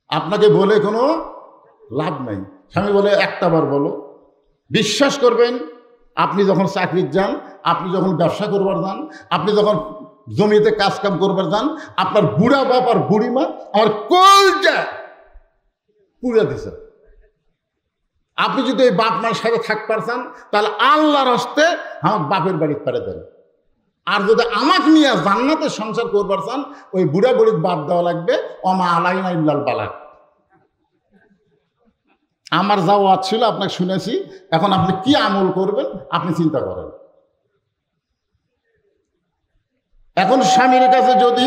আপনাকে বলে কোনো লাভ নাই। স্বামী বলে, একটা বার বলো। বিশ্বাস করবেন, আপনি যখন চাকরির যান, আপনি যখন ব্যবসা করবার যান, আপনি যখন জমিতে কাজ কাম করবার যান, আপনার বুড়া বাপ আর বুড়ি মা আমার কলজা পুড়ে দিছে। আপনি যদি এই বাপ মার সাথে থাকতে চান তাহলে আল্লাহর হস্তে আমার বাপের বাড়ি পারে দেন। আর যদি আমাকে নিয়ে জান্নাতে সংসার করবার চান, ওই বুড়া বুড়ির বাপ দেওয়া লাগবে। অমা আলাইনা ইল্লাল বালাগ। আমার যা ওয়াজ ছিল আপনাকে শুনেছি, এখন আপনি কি আমল করবেন আপনি চিন্তা করেন। এখন স্বামীর কাছে যদি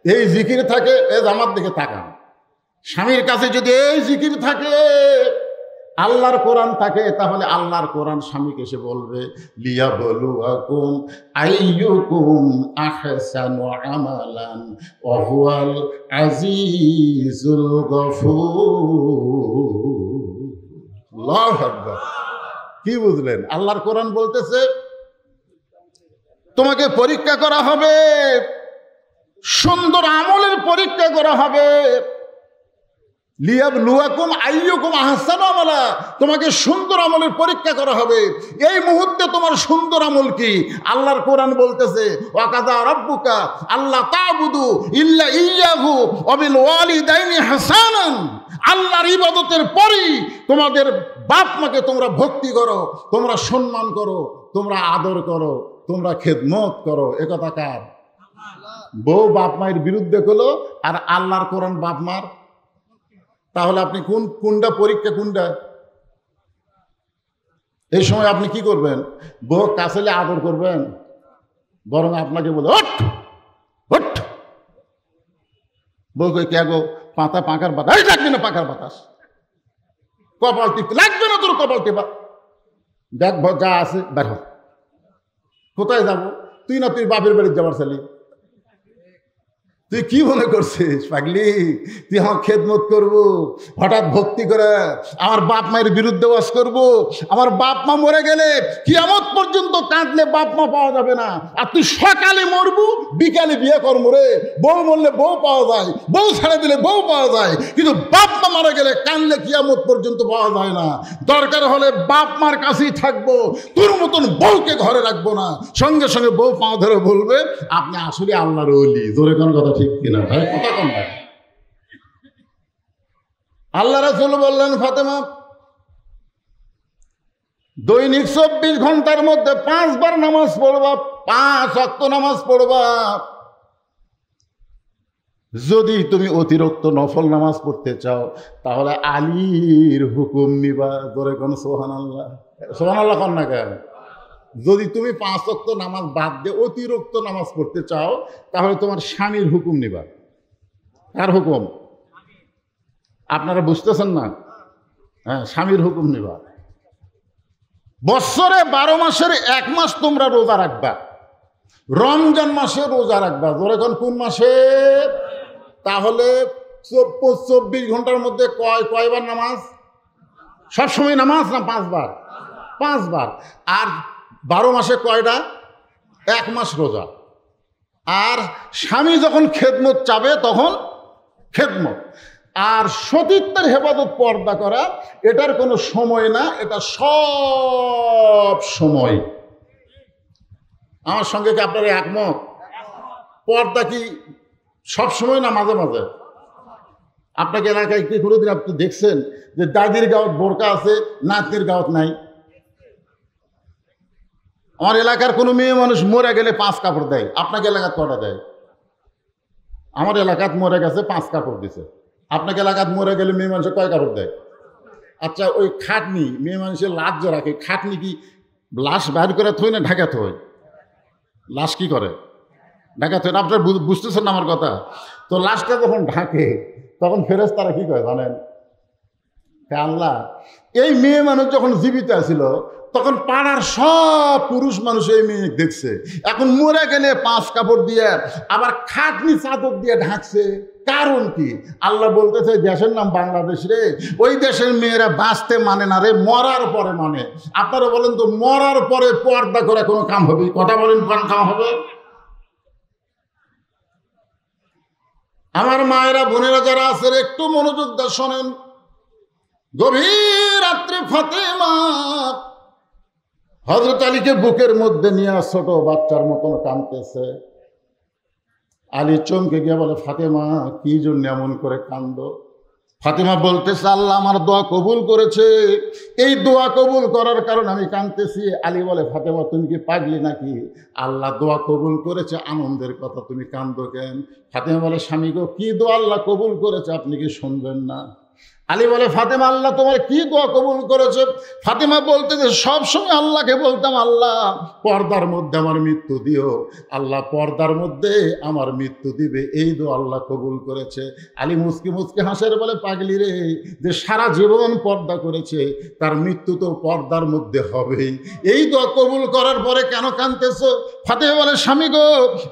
এই জিকির থাকে, এই আমার দিকে তাকান, স্বামীর কাছে যদি এই জিকির থাকে, আল্লাহর কোরআন থাকে, তাহলে আল্লাহর কোরআন স্বামীকে এসে বলবে, লিয়াবলুয়াকুম আইয়ুকুম আহসানু আমালান ওয়া হুয়াল আজিজুল গফুর। আল্লাহু আকবার। কি বুঝলেন? আল্লাহর কোরআন বলতেছে তোমাকে পরীক্ষা করা হবে, সুন্দর আমলের পরীক্ষা করা হবে। লিয়াবলুয়াকুম আইয়ুকুম আহসানু আমালা, তোমাকে সুন্দর আমলের পরীক্ষা করা হবে। এই মুহূর্তে তোমার সুন্দর আমল কি? আল্লাহর কোরআন বলতেছে ওয়াকাযা রাব্বুকা আল্লা তা'বুদু ইল্লা ইয়্যাহু ওয়া বিল ওয়ালিদাইনি হাসানান। আল্লাহর ইবাদতের পরেই তোমাদের বাপ মাকে তোমরা ভক্তি করো, তোমরা সম্মান করো, তোমরা আদর করো, তোমরা খেদমত করো। একথা কার? বউ বাপ মায়ের বিরুদ্ধে করলো আর আল্লাহর কোরআন বাপ মার। তাহলে আপনি কোনটা পরীক্ষা কোনটা? এই সময় আপনি কি করবেন? বউ কাছেলে আদর করবেন, বরং আপনাকে বলে ওঠ ওঠ। বউ কে কে গো পাতা পাকার বাতাস লাগবে না, পাকার বাতাস কপাল টিপতে লাগবে না, তোর কপাল টিপা দেখ যা আছে দেখো। কোথায় যাবো? তুই না তুই বাপের বাড়ি যাবার ছেলে, তুই কি মনে করছিস পাগলি তুই আমার খেদমত করবো? হঠাৎ ভক্তি করে আমার বাপ মায়ের বিরুদ্ধে ওয়াজ করবো? আমার বাপ মা মরে গেলে কিয়ামত পর্যন্ত কাঁদলে বাপ মা পাওয়া যাবে না, আর তুই সকালে মরবু বিকালে বিয়ে করবো রে। বউ মরলে বউ পাওয়া যায়, বউ ছেড়ে দিলে বউ পাওয়া যায়, কিন্তু বাপ মা মারা গেলে কাঁদলে কিয়ামত পর্যন্ত পাওয়া যায় না। দরকার হলে বাপ মার কাছেই থাকবো, তোর মতন বউকে ঘরে রাখবো না। সঙ্গে সঙ্গে বউ পা ধরে বলবে আপনি আসলে আল্লাহর ওলি। জোরে কোন কথা ঠিক কিনা ভাই? কথা কম ভাই। আল্লাহ রাসূল বললেন ফাতেমা দৈনিক 24 ঘন্টার মধ্যে 5 বার নামাজ পড়বা, 5 ওয়াক্ত নামাজ পড়বা। যদি তুমি অতিরিক্ত নফল নামাজ পড়তে চাও তাহলে আলীর হুকুম নিবা। ধরে কোন সুবহানাল্লাহ, সুবহানাল্লাহ কন না কেন? যদি তুমি 5 ওয়াক্ত নামাজ বাদ দিয়ে অতিরিক্ত নামাজ পড়তে চাও তাহলে তোমার স্বামীর হুকুম নিবা। কার হুকুম? আপনারা বুঝতেছেন না? হ্যাঁ, স্বামীর হুকুম নিবা। বৎসরে 12 মাসের 1 মাস তোমরা রোজা রাখবা, রমজান মাসে রোজা রাখবা। যেরকম কোন মাসে? তাহলে 24 ঘন্টার মধ্যে কয়বার নামাজ? সবসময় নামাজ না 5 বার? 5 বার। আর 12 মাসে কয়টা? 1 মাস রোজা। আর স্বামী যখন খেদমত চাবে তখন খেদমত। আর সতীত্বের হেফাজত পর্দা করা এটার কোনো সময় না, এটা সব সময়। আমার সঙ্গে কি আপনারা একমত? পর্দা কি সব সময় না মাঝে মাঝে? আপনাকে এলাকায় কি কোনোদিন আপনি দেখছেন যে দাদির গাঁত বোরকা আছে, নাতনির গাঁত নাই? আমার এলাকার কোনো মেয়ে মানুষ মরে গেলে 5 কাপড় দেয়। আপনাকে এলাকাত কটা দেয়? আমার এলাকাত মরে গেছে 5 কাপড় দিছে। আপনাকে এলাকাত মরে গেলে মেয়ে মানুষের কয় কাপড় দেয়? আচ্ছা, ওই খাটনি মেয়ে মানুষের লাশ যে রাখে, খাটনি কি লাশ বাইর করে থই না ঢাকা থই? লাশ কি করে? ঢাকা থই না। আপনার বুঝতেছেন না আমার কথা? তো লাশটা যখন ঢাকে তখন ফেরেশতারা কি করে জানেন? আল্লাহ, এই মেয়ে মানুষ যখন জীবিত ছিল তখন পাড়ার সব পুরুষ মানুষ এই মেয়ে দেখছে, এখন মরে গেলে 5 কাপড় দিয়ে আবার খাটনি চাদর দিয়ে ঢাকছে। কারণ কি? আল্লাহ বলতেছে দেশের নাম বাংলাদেশ রে, ওই দেশের মেয়েরা বাঁচতে মানে না রে, মরার পরে মানে। আপনারা বলেন তো মরার পরে পর্দা করে কোনো কাম হবে? কথা বলেন, কোন কাম হবে? আমার মায়েরা বোনেরা যারা আছেন একটু মনোযোগ দিয়ে শোনেন। গভীর রাত্রে ফাতেমা হযরত আলীকে বুকের মধ্যে নিয়ে ছোট বাচ্চার মতন কাঁদতেছে। আলী চমকে গিয়ে বলে ফাতেমা কি জন্য এমন করে কান্দো? ফাতেমা বলতেছে আল্লাহ আমার দোয়া কবুল করেছে, এই দোয়া কবুল করার কারণে আমি কাঁদতেছি। আলী বলে ফাতেমা তুমি কি পাগলি নাকি? আল্লাহ দোয়া কবুল করেছে আনন্দের কথা, তুমি কান্দো কেন? ফাতেমা বলে স্বামী গো কি দোয়া আল্লাহ কবুল করেছে আপনি কি শুনবেন না? আলী বলে ফাতেমা আল্লাহ তোমার কি দোয়া কবুল করেছে? ফাতেমা বলতেছে সবসময় আল্লাহকে বলতাম আল্লাহ পর্দার মধ্যে আমার মৃত্যু দিও, আল্লাহ পর্দার মধ্যে আমার মৃত্যু দিবে, এই দোয়া আল্লাহ কবুল করেছে। আলী মুচকি মুচকি হাসের বলে পাগলি রে, যে সারা জীবন পর্দা করেছে তার মৃত্যু তো পর্দার মধ্যে হবেই, এই দোয়া কবুল করার পরে কেন কাঁদতেছ? ফাতেমা বলে স্বামী গো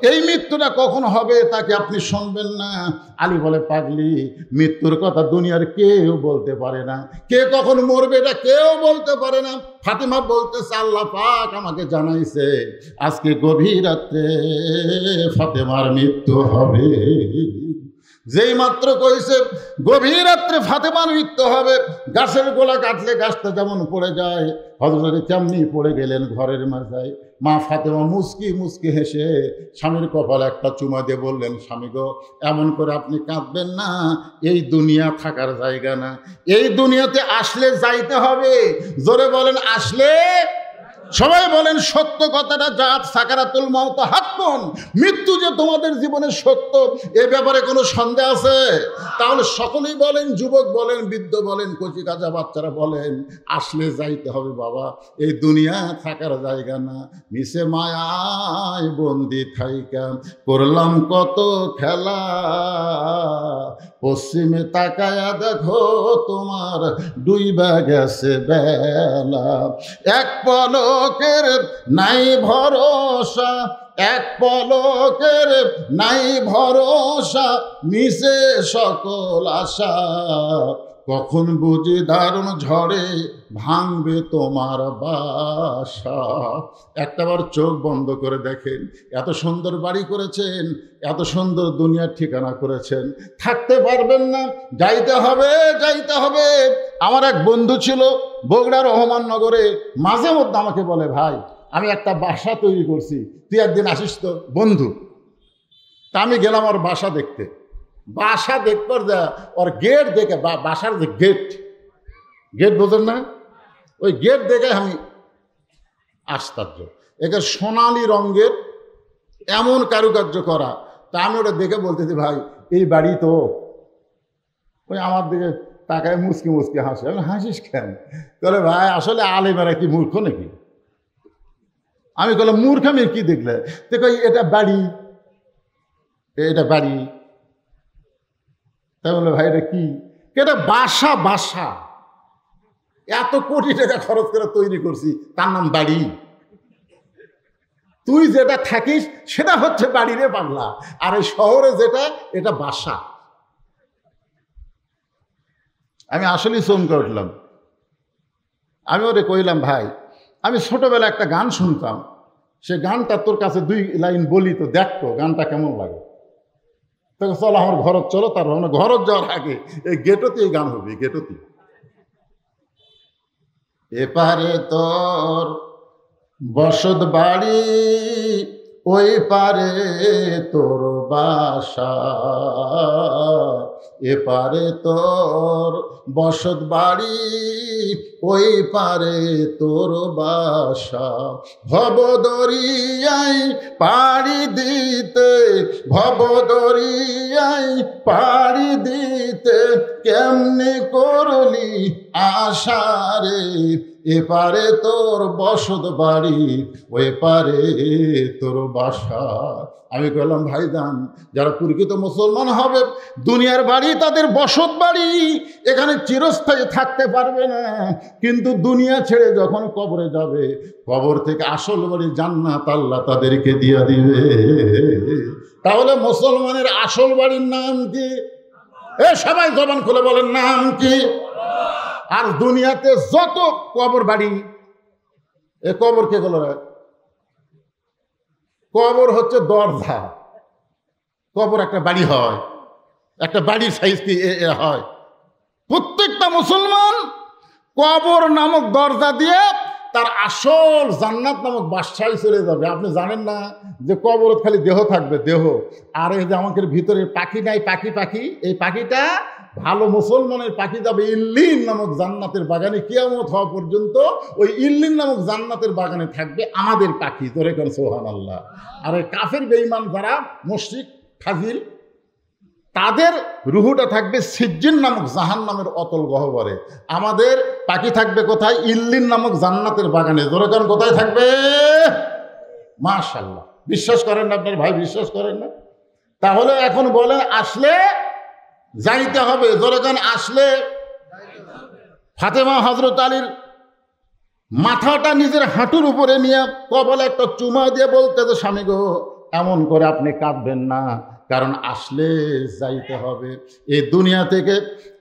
এই মৃত্যুটা কখন হবে তাকে আপনি শুনবেন না? আলী বলে পাগলি মৃত্যুর কথা দুনিয়ার কেউ বলতে পারে না, কে কখন মরবে এটা কেউ বলতে পারে না। ফাতেমা বলতেছে আল্লাহ পাক আমাকে জানাইছে আজকে গভীর রাত্রে ফাতেমার মৃত্যু হবে। যেই মাত্র কইছে গভীর রাত্রে ফাতেমার মৃত্যু হবে, গাছের গোলা কাটলে গাছটা যেমন পড়ে যায়, হযরত তেমনি পড়ে গেলেন ঘরের মাথায়। মা ফাতেমা মুস্কি মুস্কি হেসে স্বামীর কপালে একটা চুমা দিয়ে বললেন, স্বামী গো, এমন করে আপনি কাঁদবেন না, এই দুনিয়া থাকার জায়গা না, এই দুনিয়াতে আসলে যাইতে হবে। জোরে বলেন আসলে। সবাই বলেন সত্য কথাটা, জাত সাকারাতুল মাউত হাক্কুন, মৃত্যু যে তোমাদের জীবনে সত্য, এ ব্যাপারে কোনো সন্দেহ আছে? তাহলে সকলেই বলেন, যুবক বলেন, বৃদ্ধ বলেন, কচি কাঁচা বাচ্চারা বলেন, আসলে যাইতে হবে বাবা, এই দুনিয়া থাকার জায়গা না। মিশে মায়ায় বন্দি থাইকা করলাম কত খেলা, পশ্চিমে তাকায়া দেখো তোমার ডুইবা গেছে বেলা। এক পলকের নাই ভরসা, এক পলকের নাই ভরসা, মিশে সকল আশা, কখন বুঝি দারুণ ঝড়ে ভাঙবে তোমার বাসা। একটাবার চোখ বন্ধ করে দেখেন, এত সুন্দর বাড়ি করেছেন, এত সুন্দর দুনিয়ার ঠিকানা করেছেন, থাকতে পারবেন না, যাইতে হবে, যাইতে হবে। আমার এক বন্ধু ছিল বগুড়া রহমাননগরে, মাঝে মধ্যে আমাকে বলে, ভাই আমি একটা বাসা তৈরি করছি, তুই একদিন আসিস তো। বন্ধু, তা আমি গেলাম ওর বাসা দেখতে। বাসা দেখবার যা ওর গেট দেখে, বাসার যে গেট বোঝেন না, ওই গেট দেখে আমি আশ্চর্য। একে সোনালি রঙের এমন কারুকার্য করা। তা আমি ওটা দেখে বলতেছি, ভাই এই বাড়ি তো। ওই আমার দিকে তাকায় মুচকি মুচকি হাসে। আমি, হাসিস কেন? বলে, ভাই আসলে আলেমেরা কি মূর্খ নাকি? আমি বললাম, মূর্খামির কি দেখলে? তো কই এটা বাড়ি, এটা বাড়ি। তাই বলে, ভাই এটা কি? এটা বাসা। বাসা এত কোটি টাকা খরচ করে তৈরি করছি, তার নাম বাড়ি। তুই যেটা থাকিস সেটা হচ্ছে বাড়ি রে পাগলা, আর এই শহরে যেটা, এটা বাসা। আমি আসলেই চমকে উঠলাম। আমি ওরে কইলাম, ভাই আমি ছোটবেলা একটা গান শুনতাম, সে গানটা তোর কাছে 2 লাইন বলি তো, দেখতো গানটা কেমন লাগে। তোকে চলো আমার ঘরত চলো। তার মানে ঘরত যাওয়ার আগে এই গেটতে এই গান হবে, গেটতে। এপারে তোর বসত বাড়ি, ওই পারে তোর বাসা, এপারে তোর বসত বাড়ি, ওই পারে তোর বাসা। ভবদরিয়ায় পাড়ি দিতে, ভবদরিয়ায় পাড়ি দিতে, কেমনে করলি আশারে, এপারে তোর বসত বাড়ি, ওই পারে তোর বাসা। আমি বললাম, ভাইজান যারা প্রকৃত মুসলমান হবে, দুনিয়ার বাড়ি তাদের বসত বাড়ি, এখানে চিরস্থায়ী থাকতে পারবে না, কিন্তু দুনিয়া ছেড়ে যখন কবরে যাবে, কবর থেকে আসল বাড়ি জান্নাত আল্লাহ তাদেরকে দিয়ে দিবে। তাহলে মুসলমানের আসল বাড়ির নাম কি? এ সবাই জবান খুলে বলেন, নাম কি? আর দুনিয়াতে যত কবর বাড়ি, এ কবর কে গেল? কবর হচ্ছে দরজা। কবর একটা বাড়ি হয়, একটা বাড়ির সাইজ কি হয়। প্রত্যেকটা মুসলমান কবর নামক দরজা দিয়ে তার আসল জান্নাত নামক বাসায় চলে যাবে। আপনি জানেন না যে কবরত খালি দেহ থাকবে, দেহ। আর এই যে আমাদের ভিতরে পাখি নাই, পাখি, এই পাখিটা ভালো মুসলমানের পাখি যাবে ইল্লিন নামক জান্নাতের বাগানে। কিয়ামত হওয়া পর্যন্ত ওই ইল্লিন নামক জান্নাতের বাগানে থাকবে আমাদের পাখি। তোরে কর সুবহানাল্লাহ। আর ওই কাফের বেঈমান যারা মুশরিক ফাজিল, তাদের রুহুটা থাকবে সিজ্জিন নামক জাহান্নামের অতল গহ্বরে। আমাদের পাখি থাকবে কোথায়? ইল্লিন নামক জান্নাতের বাগানে। জোরে কারণ কোথায় থাকবে? মাশাআল্লাহ। বিশ্বাস করেন না আপনার ভাই? বিশ্বাস করেন না? তাহলে এখন বলেন, আসলে যাইতে হবে। জোরে কারণ আসলে। ফাতেমা হযরত আলীর মাথাটা নিজের হাঁটুর উপরে নিয়ে কপালে একটা চুমা দিয়ে বলতে, যে স্বামী গো, এমন করে আপনি কাঁদবেন না, কারণ আসলে যাইতে হবে এই দুনিয়া থেকে।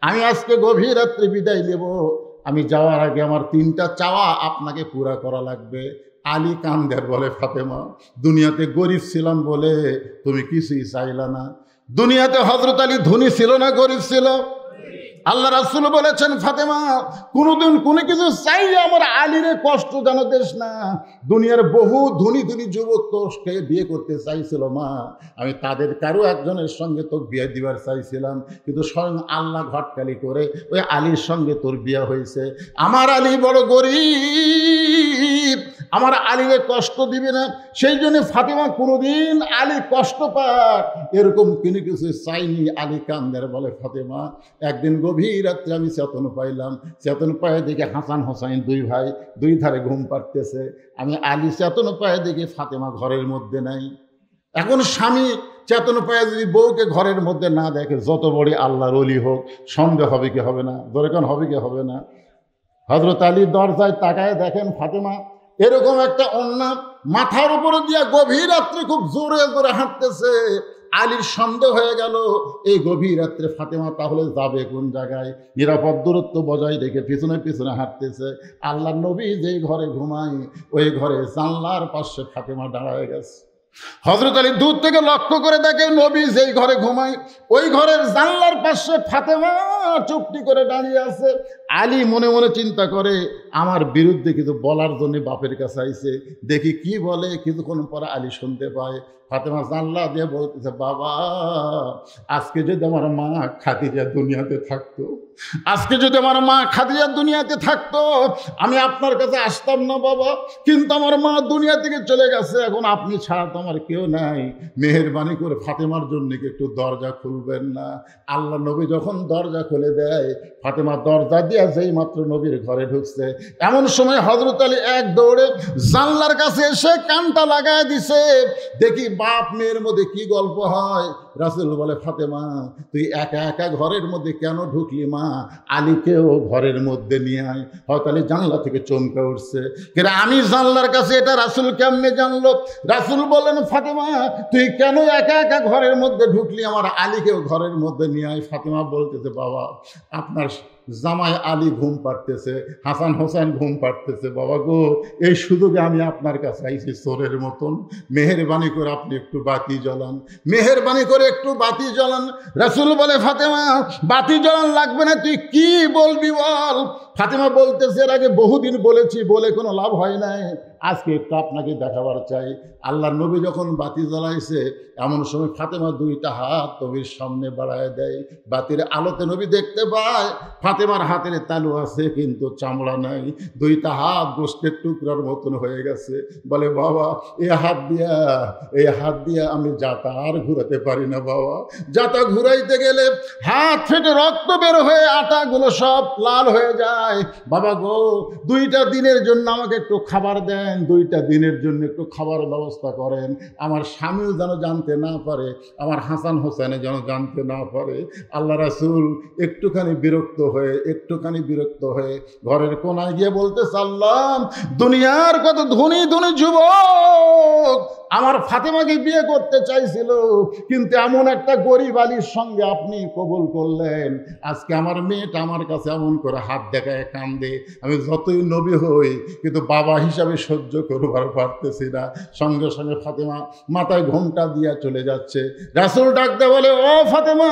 আমি আজকে গভীর রাত্রে বিদায় নেব। আমি যাওয়ার আগে আমার 3টা চাওয়া আপনাকে পুরা করা লাগবে। আলী কান্দের বলে, ফাতেমা দুনিয়াতে গরিব ছিলাম বলে তুমি কিছুই চাইলা না, দুনিয়াতে হযরত আলী ধনী ছিল না গরিব ছিল? আল্লাহ রাসূল বলেছেন, ফাতেমা কোনোদিন কোনো কিছু চাইলে আমার আলীরে কষ্ট যেন দিস না। দুনিয়ার বহু ধনী ধনী যুবক তোকে বিয়ে করতে চাইছিল মা, আমি তাদের কারো একজনের সঙ্গে তোকে বিয়ে দিবার চাইছিলাম, কিন্তু স্বয়ং আল্লাহ ঘটকালি করে ওই আলীর সঙ্গে তোর বিয়ে হয়েছে। আমার আলী বড় গরিব, আমার আলীরে কষ্ট দিবে না, সেই জন্য ফাতেমা কোনোদিন আলী কষ্ট পাক এরকম কোনো কিছু চাইনি। আলী কান্দের বলে, ফাতেমা একদিন গভীর রাত্রে আমি চেতন পাইলাম, চেতন পায়ে দেখে হাসান হোসাইন দুই ভাই দুই ধারে ঘুম পাড়তেছে। আমি আলী চেতন পায়ে দেখে ফাতেমা ঘরের মধ্যে নাই। এখন স্বামী চেতন পায়ে যদি বউকে ঘরের মধ্যে না দেখে, যত বড় আল্লাহর ওলি হোক, সন্দেহ হবে কি হবে না? দরকার হবে কি হবে না? হযরত আলী দরজায় তাকায় দেখেন ফাতেমা এরকম একটা ওড়না মাথার উপরে দিয়া গভীর রাত্রে খুব জোরে জোরে হাঁটতেছে। আলীর সন্দেহ হয়ে গেল এই গভীর রাত্রে ফাতেমা তাহলে যাবে কোন জায়গায়? নিরাপদ দূরত্ব বজায় রেখে পিছনে পিছনে হাঁটতেছে। আল্লাহর নবী যেই ঘরে ঘুমায় ওই ঘরে জানলার পাশে ফাতেমা দাঁড়ায় গেছে। হযরত আলী দূর থেকে লক্ষ্য করে দেখে নবী যেই ঘরে ঘুমায় ওই ঘরের জানলার পাশে ফাতেমা চুপটি করে দাঁড়িয়ে আছে। আলী মনে মনে চিন্তা করে, আমার বিরুদ্ধে কিছু বলার জন্য বাপের কাছে আইছে, দেখি কি বলে। কিছুক্ষণ পরে আলী শুনতে পায় ফাতেমা জানলা দিয়ে বলতেছে, বাবা আজকে যদি আমার মা খাদিজা দুনিয়াতে থাকতো, আজকে যদি আমার মা খাদিজা দুনিয়াতে থাকতো আমি আপনার কাছে আসতাম না বাবা, কিন্তু আমার মা দুনিয়া থেকে চলে গেছে, এখন আপনি ছাড়া তো আমার কেউ নাই, মেহেরবানি করে ফাতেমার জন্য কি একটু দরজা খুলবেন না? আল্লাহ নবী যখন দরজা খুলে দেয়, ফাতেমা দরজা দিয়ে যেই মাত্র নবীর ঘরে ঢুকছে, এমন সময় হযরত আলী এক দৌড়ে জানলার কাছে এসে কানটা লাগায় দিছে। দেখি বাপ মেয়ের মধ্যে কি গল্প হয়। রাসূল বলে, ফাতেমা তুই একা একা ঘরের মধ্যে কেন ঢুকলি মা? আলীকেও ঘরের মধ্যে নিয়ে আয়। হয়তো আলী জানলা থেকে চমকে উঠছে, কিন্তু আমি জানলার কাছে, এটা রাসূল কেমনে জানলো? রাসূল বলেন, ফাতেমা তুই কেন একা একা ঘরের মধ্যে ঢুকলি? আমার আলীকেও ঘরের মধ্যে নিয়ে আয়। ফাতেমা বলতেছে, বাবা আপনার জামাই আলী ঘুম পাড়তেছে, হাসান হোসেন ঘুম পাড়তেছে, বাবা গো এই সুযোগে আমি আপনার কাছে আইছি চোরের মতন, মেহেরবানি করে আপনি একটু বাতি জ্বালান, মেহেরবানি করে একটু বাতি জ্বালান। রাসূল বলে, ফাতেমা বাতি জ্বালান লাগবে না, তুই কি বলবি বল। ফাতেমা বলতেছে, এর আগে বহুদিন বলেছি, বলে কোনো লাভ হয় নাই, আজকে একটু আপনাকে দেখাবার চাই। আল্লাহ নবী যখন বাতি জ্বালাইছে এমন সময় ফাতেমা দুইটা হাত নবীর সামনে বাড়ায় দেয়। বাতির আলোতে নবী দেখতে পায় ফাতেমার হাতের তালু আছে কিন্তু চামড়া নাই, দুইটা হাত গোস্তের টুকরার মতন হয়ে গেছে। বলে, বাবা এই হাত দিয়া আমি জাতা আর ঘুরাতে পারি না বাবা, জাতা ঘুরাইতে গেলে হাত ফেটে রক্ত বের হয়ে আটাগুলো সব লাল হয়ে যায়। বাবা গো দুইটা দিনের জন্য আমাকে একটু খাবার দেন, দুইটা দিনের জন্য একটু খাবার ব্যবস্থা করেন, আমার স্বামীও যেন জানতে না পারে, আমার হাসান হোসেনে যেন জানতে না পারে। আল্লাহ রাসূল একটুখানি বিরক্ত হয়ে ঘরের কোনায় গিয়ে বলতে চাল্লাম, দুনিয়ার কত ধনী ধনী যুবক আমার ফাতেমাকে বিয়ে করতে চাইছিল, কিন্তু এমন একটা গরিব আলীর সঙ্গে আপনি কবুল করলেন। আজকে আমার মেয়েটা আমার কাছে এমন করে হাত দেখায় কান্দে, আমি যতই নবী হই কিন্তু বাবা হিসাবে সহ্য করবার পারতেছি না। সঙ্গে সঙ্গে ফাতেমা মাথায় ঘোমটা দিয়া চলে যাচ্ছে। রাসূল ডাকতে বলে, ও ফাতেমা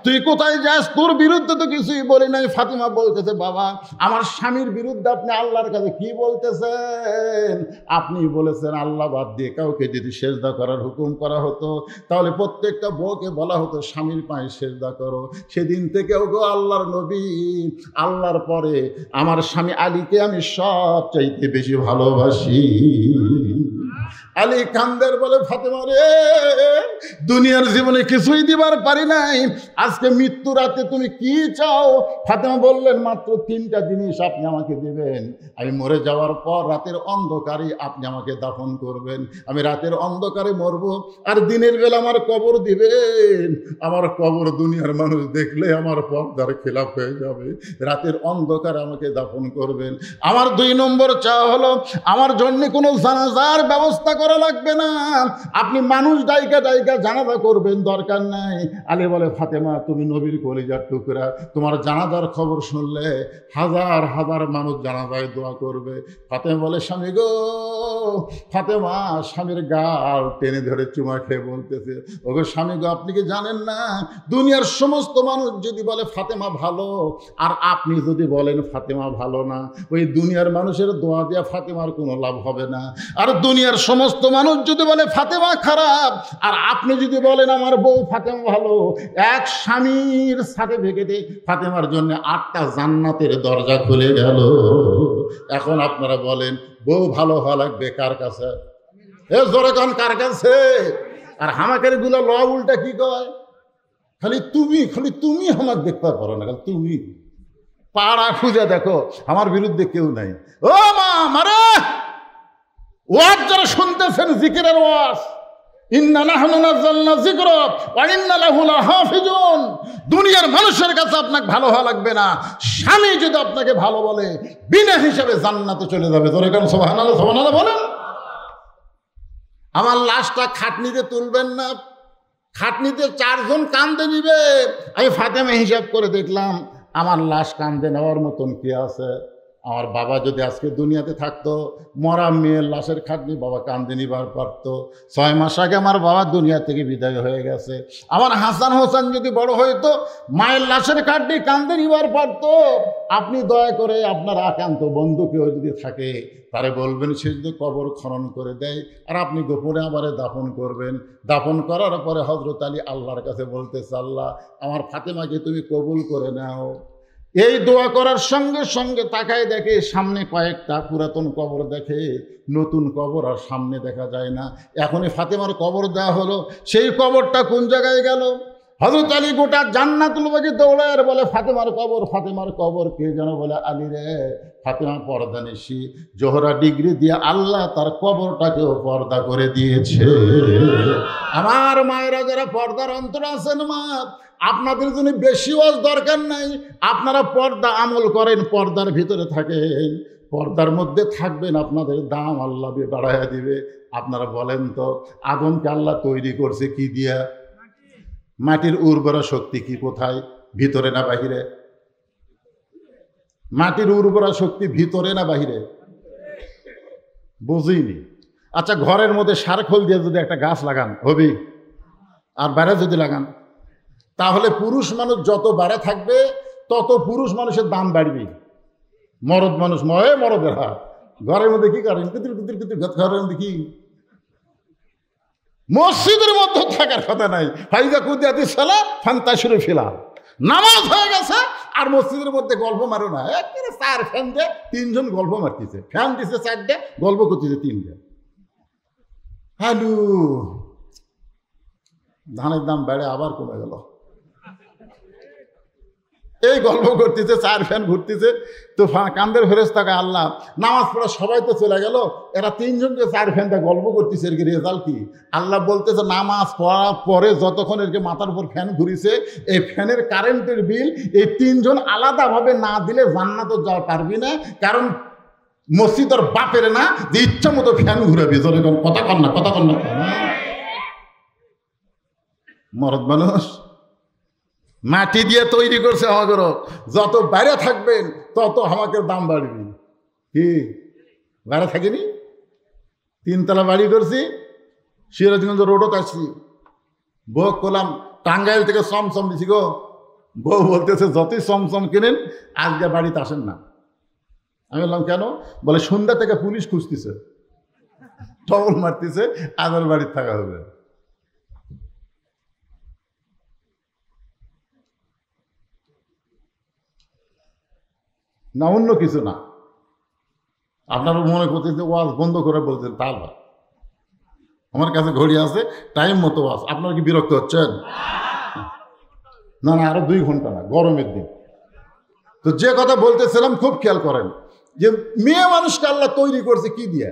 তুই কোথায় যাস? তোর বিরুদ্ধে তো কিছুই বলি নাই। ফাতেমা বলতেছে, বাবা আমার স্বামীর বিরুদ্ধে আপনি আল্লাহর কাছে কি বলতেছেন? আপনি বলেছেন আল্লাহ বাদ দিয়ে কাউকে যদি সেজদা করার হুকুম করা হতো তাহলে প্রত্যেকটা বউকে বলা হতো স্বামীর পায়ে সেজদা করো। সেদিন থেকেও গো আল্লাহর নবী, আল্লাহর পরে আমার স্বামী আলীকে আমি সবচাইতে বেশি ভালোবাসি। আলী কান্দের বলে, ফাতেমা রে দুনিয়ার জীবনে কিছুই দিবার পারি নাই, আজকে মৃত্যু রাতে তুমি কি চাও? ফাতেমা বললেন, মাত্র 3টা জিনিস আপনি আমাকে দেবেন। আমি মরে যাওয়ার পর রাতের অন্ধকারে আপনি আমাকে দাফন করবেন, আমি রাতের অন্ধকারে মরব, আর দিনের বেলা আমার কবর দিবেন। আমার কবর দুনিয়ার মানুষ দেখলে আমার পর্দার খেলাফ হয়ে যাবে, রাতের অন্ধকারে আমাকে দাফন করবেন। আমার 2 নম্বর চাওয়া হলো আমার জন্য কোনো জানাজার ব্যবস্থা করা লাগবে না, আপনি মানুষ ডাইকা ডাইকা জানাজা করবেন, দরকার নাই। আলী বলে, ফাতেমা তুমি নবীর কলিজার টুকরা, তোমার জানাজার খবর শুনলে হাজার হাজার মানুষ জানাজায় দোয়া করবে। ফাতেমা বলে, স্বামী গো, ফাতেমা স্বামীর গাল টেনে ধরে চুমা খেয়ে বলতেছে, ওগো স্বামী গো, আপনি কি জানেন না দুনিয়ার সমস্ত মানুষ যদি বলে ফাতেমা ভালো, আর আপনি যদি বলেন ফাতেমা ভালো না, ওই দুনিয়ার মানুষের দোয়া দেওয়া ফাতেমার কোনো লাভ হবে না। আর দুনিয়ার সমস্ত মানুষ যদি বলে ফাতেমা খারাপ, আর আপনি যদি বলেন আমার বউ ফাতেমা ভালো, এক স্বামীর সার্টিফিকেটে ফাতেমার জন্য 8টা জান্নাতের দরজা খুলে গেল। এখন আপনারা বলেন বউ ভালো হওয়া লাগবে কার কাছে? এ জোরে কোন কার কাছে? আর হামাকের গুলো ল উল্টা কি কয়, খালি তুমি আমাকে দেখতে পারো না, খালি তুমি পাড়া খুঁজে দেখো, আমার বিরুদ্ধে কেউ নাই। ও মা মারে ওয়াজ যারা শুনতেছেন, জিকিরের ওয়াজ, ইন্না নাহনু নাযালনা যিকর ওয়া ইন্না লাহু লাহাফিজুন, দুনিয়ার মানুষের কাছে আপনাকে ভালো হওয়া লাগবে না, স্বামী যদি আপনাকে ভালো বলে বিনা হিসাবে জান্নাতে চলে যাবে। জোরে কারণ সুবহানাল্লাহ, সুবহানাল্লাহ বলেন। আমার লাশটা খাটনিতে তুলবেন না, খাটনিতে 4 জন কান্দে নিবে। আমি ফাতেমা হিসাব করে দেখলাম আমার লাশ কান্দে নেওয়ার মতন কি আছে? আমার বাবা যদি আজকে দুনিয়াতে থাকতো, মরা মেয়ের লাশের খাটনি বাবা কান্দে নিবার পারতো। 6 মাস আগে আমার বাবা দুনিয়া থেকে বিদায় হয়ে গেছে। আমার হাসান হোসেন যদি বড় হইতো, মায়ের লাশের খাটনি কান্দে নিবার পারতো। আপনি দয়া করে আপনার একান্ত বন্ধু কেউ যদি থাকে, তারে বলবেন সে যদি কবর খনন করে দেয়, আর আপনি গোপনে আবারে দাফন করবেন। দাফন করার পরে হযরত আলী আল্লাহর কাছে বলতেছে, আল্লাহ আমার ফাতেমাকে তুমি কবুল করে নাও। এই দোয়া করার সঙ্গে সঙ্গে তাকায় দেখে সামনে কয়েকটা পুরাতন কবর দেখে, নতুন কবর আর সামনে দেখা যায় না। এখনই ফাতেমার কবর দেওয়া হলো, সেই কবরটা কোন জায়গায় গেল? হযরত আলী গোটা জান্নাতুল বাকি দৌড়ায় আর বলে, ফাতেমার কবর, ফাতেমার কবর। কে যেন বলে, আলী রে, ফাতেমা পর্দা নিশি, জোহরা ডিগ্রি দিয়ে আল্লাহ তার কবরটাকেও পর্দা করে দিয়েছে। আমার মায়েরা যারা পর্দার অন্তর আছেন, মা আপনাদের জন্য বেশি ওয়াজ দরকার নাই, আপনারা পর্দা আমল করেন, পর্দার ভিতরে থাকেন, পর্দার মধ্যে থাকবেন, আপনাদের দাম আল্লাহ বাড়াইয়া দিবে। আপনারা বলেন তো, আদমকে আল্লাহ তৈরি করছে কি দিয়া? মাটির উর্বরা শক্তি কি কোথায়? ভিতরে না বাহিরে? মাটির উর্বরা শক্তি ভিতরে না বাহিরে? বুঝিনি। আচ্ছা, ঘরের মধ্যে সার খোল দিয়ে যদি একটা গাছ লাগান হবে, আর বাইরে যদি লাগান, তাহলে পুরুষ মানুষ যত বাড়ে থাকবে তত পুরুষ মানুষের দাম বাড়বে। মরদ মানুষ মরদের হাত ঘরের মধ্যে কি করেন? ঘরের মধ্যে কি? মসজিদের মধ্যে থাকার কথা নাই। ফাইজা কুদিয়াতি সালা ফান্তাশিরু ফিলা, নামাজ হয়ে গেছে আর মসজিদের মধ্যে গল্প মারো না। একেবারে 4 ফ্যান দিয়ে 3 জন গল্প মারতেছে, ফ্যান দিছে 4টে, গল্প করতেছে 3টে। হ্যালো, ধানের দাম বেড়ে আবার কমে গেল। এই গল্প করতেছে, 4 ফ্যান ঘুরতেছে, তো কান্দের ফেরেশতাকে আল্লাহ, নামাজ পড়া সবাই তো চলে গেল, এরা 3 জনকে 4 ফ্যানটা গল্প করতেছে, এর রেজাল্ট কি? আল্লাহ বলতেছে, নামাজ পড়ার পরে যতক্ষণ এর মাথার উপর ফ্যান ঘুরিছে, এই ফ্যানের কারেন্টের বিল এই 3 জন আলাদাভাবে না দিলে জান্নাতে যাওয়া পারবি না। কারণ মসজিদের বাপের না যে ইচ্ছা মতো ফ্যান ঘুরাবি। যখন কথা কন না, কথা কন না। মরদ মানুষ মাটি দিয়ে তৈরি করছে আমাদের, যত বাইরে থাকবেন তত আমাকে দাম বাড়বে। কি বাইরে থাকিনি? 3 তলা বাড়ি করছি, সিরাজগঞ্জ রোডও কাটছি, বউ করলাম টাঙ্গাইল থেকে চমচম দিছি গো। বউ বলতেছে, যতই চমচম কিনেন আজকে বাড়িতে আসেন না। আমি বললাম কেন? বলে সন্ধ্যা থেকে পুলিশ খুঁজতেছে, টবল মারতেছে, আবার বাড়িতে থাকা হবে। না অন্য কিছু না। আপনারা মনে করতেছে ওয়াজ বন্ধ করে বলছেন, তা না, আমার কাছে ঘড়ি আছে, টাইম মতো ওয়াজ। আপনারা কি বিরক্ত হচ্ছেন? না না, আরো 2 ঘন্টা না, গরমের দিন। তো যে কথা বলতেছিলাম খুব খেয়াল করেন, যে মেয়ে মানুষকে আল্লাহ তৈরি করছে কি দিয়ে?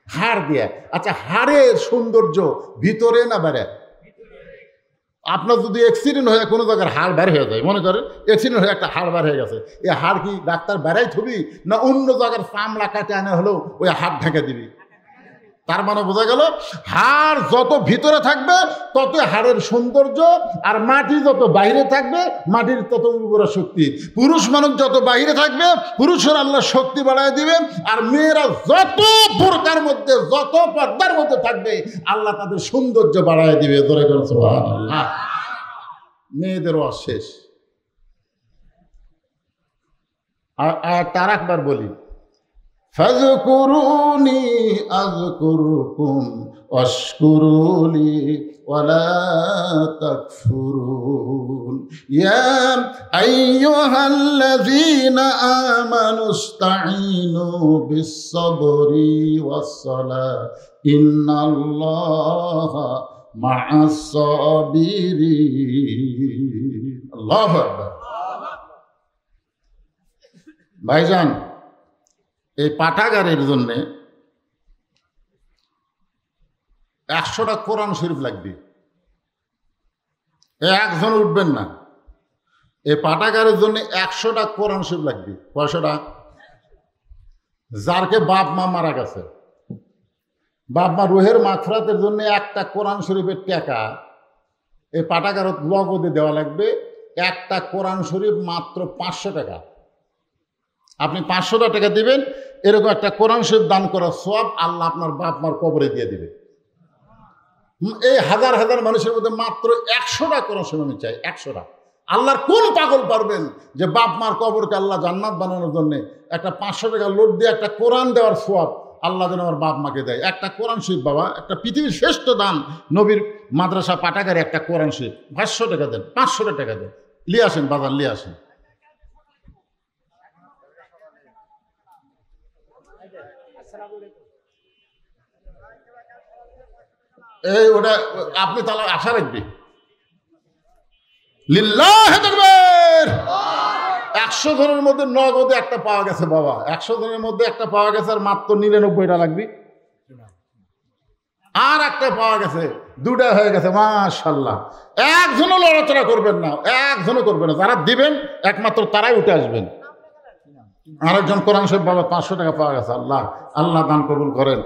হাড় দিয়ে। আচ্ছা, হাড়ের সৌন্দর্য ভিতরে না বাইরে? আপনার যদি অ্যাক্সিডেন্ট হয়ে কোনো জায়গার হাড় বের হয়ে যায়, মনে করেন অ্যাক্সিডেন্ট হয়ে একটা হাড় বের হয়ে গেছে, এই হাড় কি ডাক্তার বেড়াই থবি না অন্য জায়গার চামড়া কাটে আনে হলেও ওই হাড় ঢেকে দিবি? তার মানে বোঝা গেল হাড় যত ভিতরে থাকবে তত হাড়ের সৌন্দর্য, আর মাটি যত বাইরে থাকবে মাটির তত উর্বরা শক্তি। পুরুষ মানুষ যত বাইরে থাকবে পুরুষের আল্লাহ শক্তি বাড়ায় দিবে, আর মেয়েরা যত বোরকার মধ্যে যত পর্দার মধ্যে থাকবে আল্লাহ তাদের সৌন্দর্য বাড়ায় দিবে। ধরে গেল সুবহানাল্লাহ। মেয়েদেরও শেষ। আর তার একবার বলি, ফাযকুরুনি আযকুরকুম ওয়াশকুরুলি ওয়ালা তাকফুরুন ইয়া আইয়ুহাল্লাযীনা আমানুস্তাঈনু বিস-সাবরি ওয়াস-সালাহ ইন্নাল্লাহা মা'আস-সাবিরিন। আল্লাহু আকবার। ভাইজান, এই পাঠাগারের জন্য 100টা কোরআন শরীফ লাগবে। একজন উঠবেন না। এই পাঠাগারের জন্য 100টা কোরআন শরীফ লাগবে। কয়শোটা? যারকে বাপ মা মারা গেছে, বাপ মা রুহের মাগফিরাতের জন্য একটা কোরআন শরীফের টাকা এই পাঠাগারত নগদে দেওয়া লাগবে। একটা কোরআন শরীফ মাত্র 500 টাকা। আপনি 500 টাকা দিবেন, এরকম একটা কোরআন শরীফ দান করার সওয়াব আল্লাহ আপনার বাপ মার কবরে দিয়ে দিবে। এই হাজার হাজার মানুষের মধ্যে মাত্র 100টা কোরআন শরীফ আমি চাই। 100টা। আল্লাহর কোন পাগল পারবেন যে বাপ মার কবরকে আল্লাহ জান্নাত বানানোর জন্য একটা 500 টাকা লোড দিয়ে একটা কোরআন দেওয়ার সওয়াব আল্লাহ যেন আমার বাপ মাকে দেয়। একটা কোরআন শরীফ বাবা, একটা পৃথিবীর শ্রেষ্ঠ দান। নবীর মাদ্রাসা পাঠাগারে একটা কোরআন শরীফ 500 টাকা দেন, 500 টাকা দেন, লিয়ে আসেন বাজার, লিয়ে আসেন। এই ওটা আপনি তাহলে আশা রাখবি। লিল্লাহি তাকবীর। 100 জনের মধ্যে নগদে একটা পাওয়া গেছে বাবা, 100 জনের মধ্যে একটা পাওয়া গেছে, আর মাত্র 99টা লাগবে। আর একটা পাওয়া গেছে, 2টা হয়ে গেছে। মাশাআল্লাহ। একজনও লড়াচড়া করবেন না, একজনও করবেন না। যারা দিবেন একমাত্র তারাই উঠে আসবেন। আরেকজন কোরআন শরীফ বাবা 500 টাকা পাওয়া গেছে। আল্লাহ আল্লাহ দান কবুল করেন।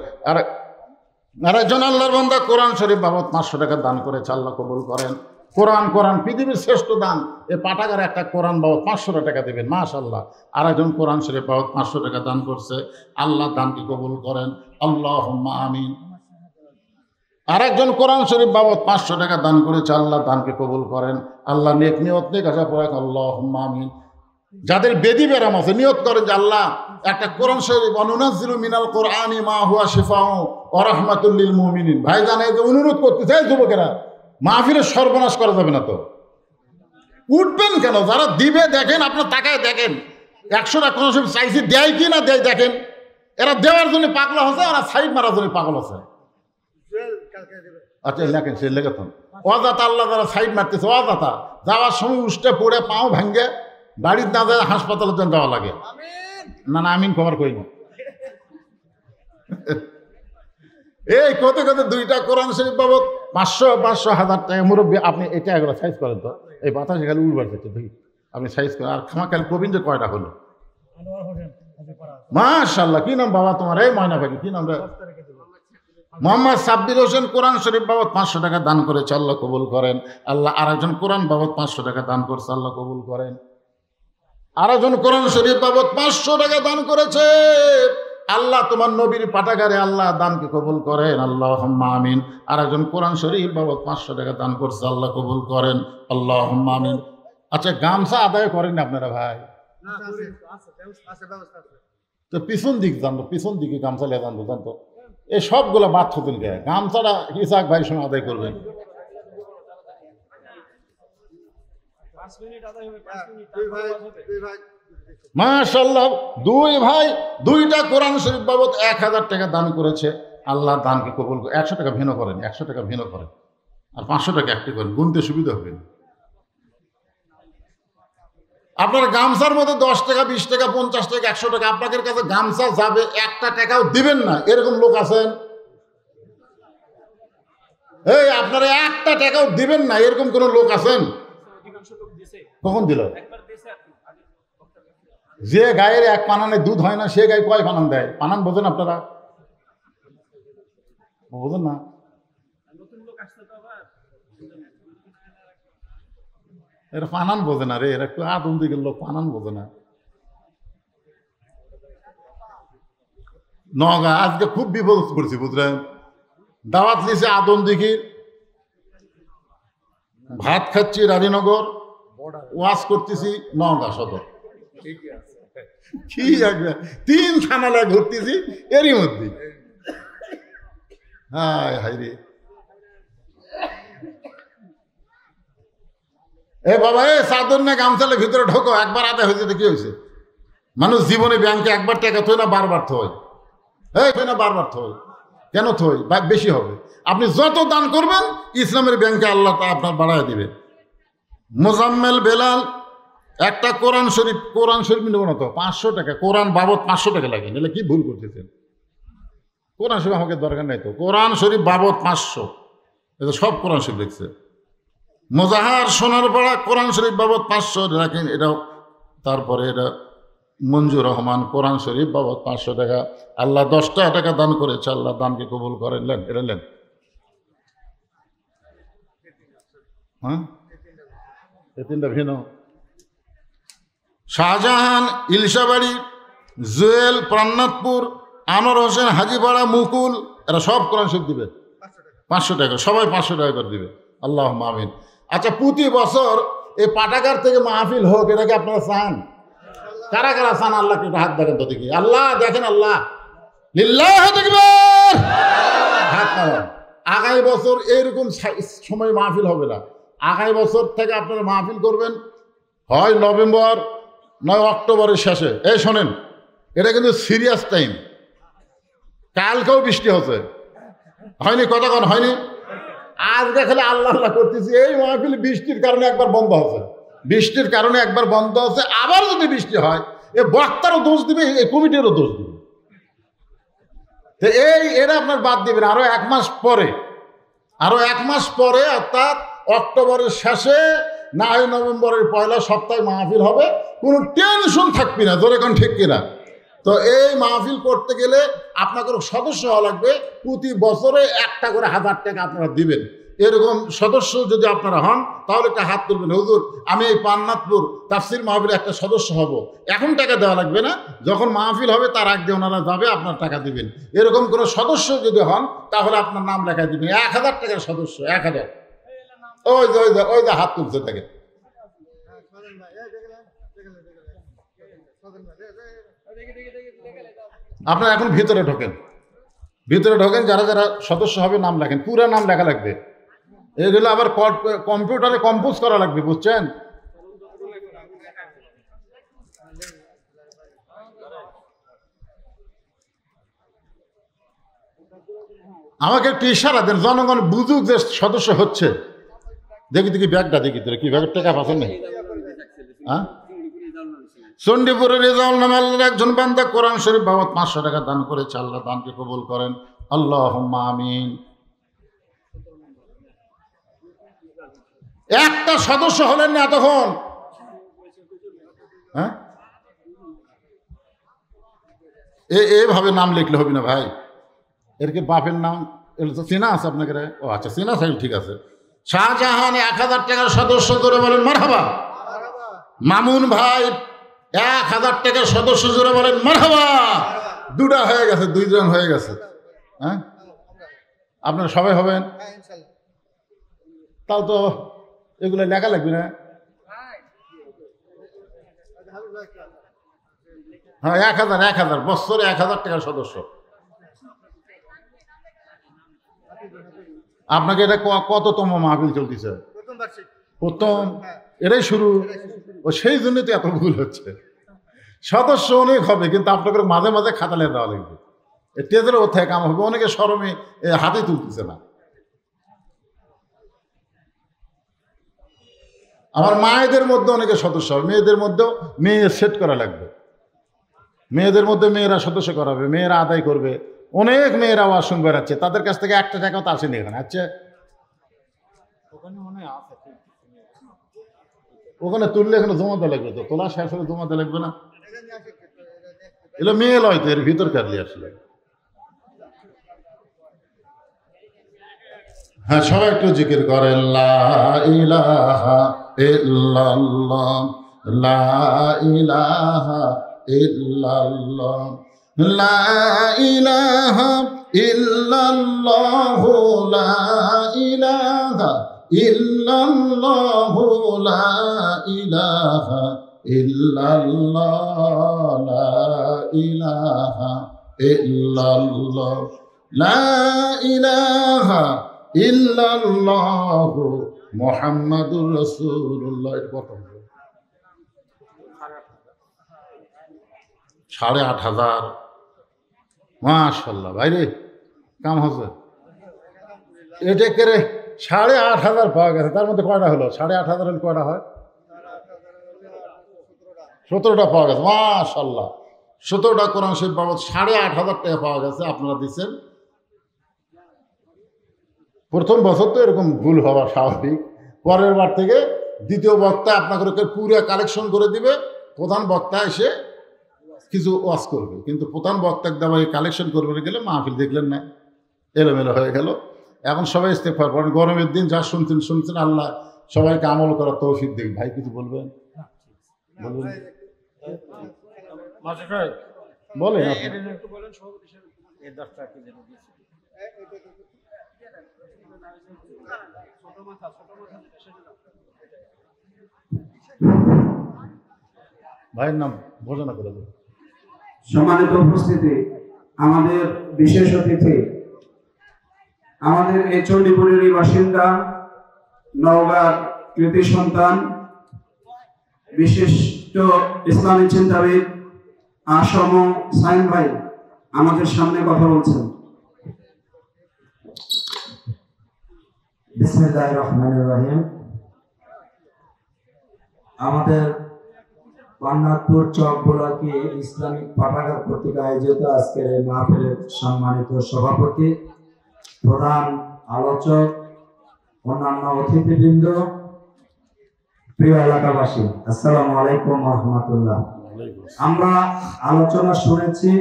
আরেকজন আল্লাহর বান্দা কোরআন শরীফ বাবদ 500 টাকা দান করেছে, আল্লাহ কবুল করেন। কোরআন পৃথিবীর শ্রেষ্ঠ দান। এই পাঠাগারে একটা কোরআন বাবদ 500 টাকা দেবেন। মাশাআল্লাহ। আরেকজন কোরআন শরীফ বাবদ 500 টাকা দান করছে, আল্লাহ দানকে কবুল করেন। আল্লাহুম্মা আমিন। আরেকজন কোরআন শরীফ বাবদ 500 টাকা দান করেছে, আল্লাহ দানকে কবুল করেন। আল্লাহ নেক নিয়ত নেক আশা পড়ে আল্লাহুম্মা আমিন। যাদের বেদি ব্যারাম আছে নিয়ত করেন যে আল্লাহ একটা কোরআন শরীফ অনুনাজ্জিলু মিনাল কোরআনি মা হুয়া শিফাউ ওয়া রাহমাতুল লিল মুমিনিন। ভাইজান, এই যে অনুরোধ করতে চাই যুবকেরা, মাহফিলের সর্বনাশ করা যাবে না তো। উঠবেন কেন? যারা দিবে দেখেন, আপনার তাকায় দেখেন 100টা কোরআন শরীফ চাইছি দেয় কি না দেয় দেখেন। এরা দেওয়ার জন্য পাগল আছে, আর সাইড মারার জন্য পাগল আছে। আচ্ছা লেখেন, সে লেখাতন অজাতা আল্লাহ যারা সাইড মারতেছে, অজাতা যাওয়ার সময় উষ্টে পড়ে পাও ভাঙ্গে বাড়ির না যায় হাসপাতালের জন্য যাওয়া লাগে। না না, আমিন খবর করি না। এই কত 2টা কোরআন শরীফ বাবদ 500 1000 টাকা। মুরব্বী আপনি এটা এগুলো সাইজ করেন তো, এই বাতাসে খালি উড়বার যাচ্ছে দেখি, আপনি সাইজ করেন। আর খামাকাল প্রবীণ যে কয়টা হলো? মাশাআল্লাহ। কি নাম বাবা তোমার? এই ময়না ভাই, কি নাম রে? মোহাম্মদ সাব্বির হোসেন কোরআন শরীফ বাবদ 500 টাকা দান করেছে, আল্লাহ কবুল করেন। আল্লাহ আরেকজন কোরআন বাবদ 500 টাকা দান করছে, আল্লাহ কবুল করেন। আরেকজন কোরআন শরীফ বাবদ 500 টাকা দান করেছে, আল্লাহ তোমার নবীর পাঠাগারে আল্লাহ দানকে কবুল করেন। আল্লাহুম্মা আমিন। আরেকজন কোরআন শরীফ বাবদ 500 টাকা দান করছে, আল্লাহ কবুল করেন। আল্লাহুম্মা আমিন। আচ্ছা, গামছা আদায় করেন না আপনারা ভাই? তো পিছন দিক জানতো, পিছন দিকে গামছা লে জানতো জানতো। এই সবগুলো বাদ হতেন গে, গামছাটা ইসাক ভাই সঙ্গে আদায় করবেন। মাশাআল্লাহ। 2 ভাই 2টা কোরআন শরীফ বাবদ 1000 টাকা দান করেছে, আল্লাহ দানকে কবুল করে। 100 টাকা ভিন্ন করেন, 100 টাকা ভিন্ন করেন, আর 500 টাকা একটি করেন, গুনতে সুবিধা হবে। আপনার গামছার মধ্যে 10 টাকা 20 টাকা 50 টাকা 100 টাকা আপনাদের কাছে গামছা যাবে, একটা টাকাও দিবেন না, এরকম লোক আছেন? এই আপনারা একটা টাকাও দিবেন না, এরকম কোন লোক আছেন? কখন দিল? যে গায়ের 1 পানানে দুধ হয় না, সে গায়ে কয় পানান দেয়? পানান বোঝেন আপনারা? বোঝেন না? এরা পানান বোঝে না রে, এরা একটু আদম দিকের লোক, পানান বোঝে না। নগা আজকে খুব বিপদ পড়ছি বুঝলেন। দাওয়াত নিয়েছে আদম দিঘির, ভাত খাচ্ছি রানীনগর, ওয়াজ করতেছি নগা সদর। কি একবার 3 থানালায় ঘুরতেছি এরই মধ্যে। হায় হায় রে, এ বাবা এ চাদর না গামছালে ভিতরে ঢোকো, একবার আদায় হয়েছে কি হয়েছে? মানুষ জীবনে ব্যাংকে একবার টাকা থই না বারবার থই, এই থই না বারবার থই, কেন থই? বেশি হবে। আপনি যত দান করবেন ইসলামের ব্যাংকে আল্লাহ তা আপনার বাড়ায় দিবে। মোজাম্মেল বেলাল একটা কোরআন শরীফ নেব না তো 500 টাকা, কোরআন বাবদ 500 টাকা লাগে, নাহলে কি ভুল করতেছেন? কোরআন শরীফ আমাকে দরকার নাই তো, কোরআন শরীফ বাবদ 500, এটা সব কোরআন শরীফ লিখছে। মোজাহার সোনারপাড়া কোরআন শরীফ বাবদ 500 রাখেন, এটাও। তারপরে এটা মঞ্জুর রহমান কোরআন শরীফ বাবদ 500 টাকা। আল্লাহ 10 টাকা দান করেছে, আল্লাহ দানকে কবুল করেন। লেন এটা লেন। হ্যাঁ, এই 3টা ভিন্ন। শাহজাহান ইলশাবাড়ি, জুয়েল প্রাণনাথপুর, আনোয়ার হোসেন হাজিপাড়া, মুকুল, এরা সব কোরআন শরীফ দিবে 500 টাকা, সবাই 500 টাকা করে দিবে। আল্লাহ আমিন। আচ্ছা, প্রতি বছর এই পাঠাগার থেকে মাহফিল হোক, এটাকে আপনারা চান? কারা কারা চান? আল্লাহকে একটু হাত দেখেন তো দেখি। আল্লাহ দেখেন, আল্লাহ লিল্লাহু তাকবীর, হাত নামান। আগামী বছর এইরকম সময় মাহফিল হবে না। আগামী বছর থেকে আপনারা মাহফিল করবেন হয় নভেম্বর নয় অক্টোবরের শেষে। এই শোনেন, এটা কিন্তু সিরিয়াস টাইম। কালকেও বৃষ্টি হচ্ছে, হয়নি? কতক্ষণ হয়নি? আজকে খালি আল্লাহ আল্লাহ করতেছি। এই মাহফিল বৃষ্টির কারণে একবার বন্ধ হচ্ছে, বৃষ্টির কারণে একবার বন্ধ হচ্ছে। আবার যদি বৃষ্টি হয়, এ বক্তারও দোষ দিবে, এই কমিটিরও দোষ দিবে। তো এরা আপনার বাদ দিবেন। আরো 1 মাস পরে, অর্থাৎ অক্টোবরের শেষে না হয় নভেম্বরের 1লা সপ্তাহে মাহফিল হবে। কোনো টেনশন থাকবি না, জোরে কোন ঠিক কিনা? তো এই মাহফিল করতে গেলে আপনাদের সদস্য হওয়া লাগবে। প্রতি বছরে 1টা করে 1000 টাকা আপনারা দিবেন। এরকম সদস্য যদি আপনারা হন তাহলে একটা হাত তুলবেন, হুজুর আমি এই পান্নাতপুর তাফসির মাহফিলে একটা সদস্য হব। এখন টাকা দেওয়া লাগবে না, যখন মাহফিল হবে তার আগে ওনারা যাবে, আপনার টাকা দিবেন। এরকম কোনো সদস্য যদি হন তাহলে আপনার নাম লেখায় দিবেন। 1000 টাকার সদস্য, 1000। ওই যে হাত তুলছে তাকে। আপনারা এখন ভিতরে ঢোকেন, যারা যারা সদস্য হবে নাম লেখেন, পুরো নাম লেখা লাগবে। এগুলো আবার কম্পিউটারে কম্পোজ করা লাগবে, বুঝছেন? আমাকে একটু ইশারা দেন, জনগণ বুঝুক যে সদস্য হচ্ছে। দেখি ব্যাগটা দেখি, তোর কি ব্যাগের টাকা পাচ্ছেন নাকি? হ্যাঁ, চণ্ডীপুরের রেজাউল নামে আল্লাহর একজন বান্দা কোরআন শরীফ বাবদ 500 টাকা দান করেছে। আল্লাহ দানকে কবুল করেন, আল্লাহুম্মা আমিন। একটা সদস্য হলেন না এতক্ষণ? হ্যাঁ, এভাবে নাম লিখলে হবে না ভাই। এর কি বাপের নাম? এর তো চেনা আছে আপনাকে? ও আচ্ছা, চেনা সাহেব, ঠিক আছে। শাহজাহান 1000 টাকার সদস্য, জোরে বলেন মারহাবা। মামুন ভাই 1000 টাকার সদস্য, জোরে বলেন মারহাবা। 2টা হয়ে গেছে, 2 জন হয়ে গেছে। হ্যাঁ, আপনারা সবাই হবেন? তাও তো এগুলো লেখা লাগবে না? হ্যাঁ, 1000 বছরে 1000 টাকার সদস্য। আপনাকে এটা কততম মাহফিল চলতেছে? প্রথম, এটাই শুরু। ও সেই জন্য তো এত ভুল হচ্ছে। সদস্য অনেক হবে, কিন্তু আপনাকে মাঝে মাঝে খাতালে দেওয়া লাগবে। তেজের ওথায় কাম হবে, অনেকে শরমে হাতে তুলতেছে না। আমার মায়েদের মধ্যে অনেকে সদস্য হবে, মেয়েদের মধ্যেও মেয়ে সেট করা লাগবে। মেয়েদের মধ্যে মেয়েরা সদস্য করাবে, মেয়েরা আদায় করবে। অনেক মেয়েরা আওয়াজ শুনবে বেড়াচ্ছে, তাদের কাছ থেকে 1টা টাকাও তো আসেনি এখানে। আচ্ছা, ওখানে তুললে এখানে জমাতে লাগবে তো, তোলা শেষ হলে জমাতে লাগবে না? এগুলো মেয়ে লয় তো, এর ভিতর কাটলি আসলে। হ্যাঁ, সবাই একটু জিকির করেন, লা ইলাহা ইল্লাল্লাহ, লা ইলাহা ইল্লাল্লাহ, লা ইলাহা ইল্লাল্লাহ, লা ইলাহা ইল্লাল্লাহ, লা ইলাহা ইল্লাল্লাহ, লা ইলাহা ইল্লাল্লাহ, লা ইলাহা ইল্লাল্লাহু মুহাম্মাদুর রাসূলুল্লাহ। এটা কত? 8,500। মাশাআল্লাহ ভাইরে, কাম হচ্ছে। এটা করে 8,500 পাওয়া গেছে। তার মধ্যে কয়টা হলো? 8,500 হলে কয়টা হয়? 17টা পাওয়া গেছে। মাশাআল্লাহ, 17টা কোরআন শরীফ বাবদ 8,500 টাকা পাওয়া গেছে। আপনারা দিচ্ছেন। প্রথম বছর তো এরকম ভুল হওয়া স্বাভাবিক। পরের বার থেকে দ্বিতীয় বক্তা আপনাকে পুরো কালেকশন করে দিবে। প্রধান বক্তা এসে কিছু ওয়াজ করবে, কিন্তু প্রধান বক্তা দেওয়া কালেকশন করবে গেলে মাহফিল দেখলেন না, এলোমেলো হয়ে গেল। এখন সবাই ইস্তেগফার করেন। গরমের দিন যা শুনছেন, আল্লাহ সবাইকে আমল করার তৌফিক দিক। ভাই কিছু বলবেন? বলেন ভাইয়ের নাম ঘোষণা করে দেব। সম্মানিত উপস্থিতি, আমাদের বিশেষ অতিথি, আমাদের এই চণ্ডীপুরেরই বাসিন্দা, নওগাঁর কৃতি সন্তান, বিশিষ্ট ইসলামী চিন্তাবিদ আসম সাইন ভাই আমাদের সামনে কথা বলছেন। বিসমিল্লাহির রহমানির রহিম। আমাদের পান্নাতুর চক ব্লকে ইসলামিক পাঠাগার কর্তৃক আয়োজিত আজকের এই মাহফিলের সম্মানিত সভাপতি, প্রধান আলোচক, অন্যান্য অতিথিবৃন্দ, প্রিয় এলাকাবাসী, আসসালামু আলাইকুম ওয়া রাহমাতুল্লাহ। আমরা আলোচনা শুনেছি,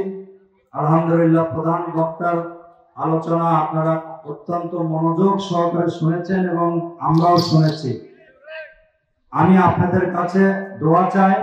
আলহামদুলিল্লাহ। প্রধান বক্তার আলোচনা আপনারা অত্যন্ত মনোযোগ সহকারে শুনেছেন এবং আমরাও শুনেছি। আমি আপনাদের কাছে দোয়া চাই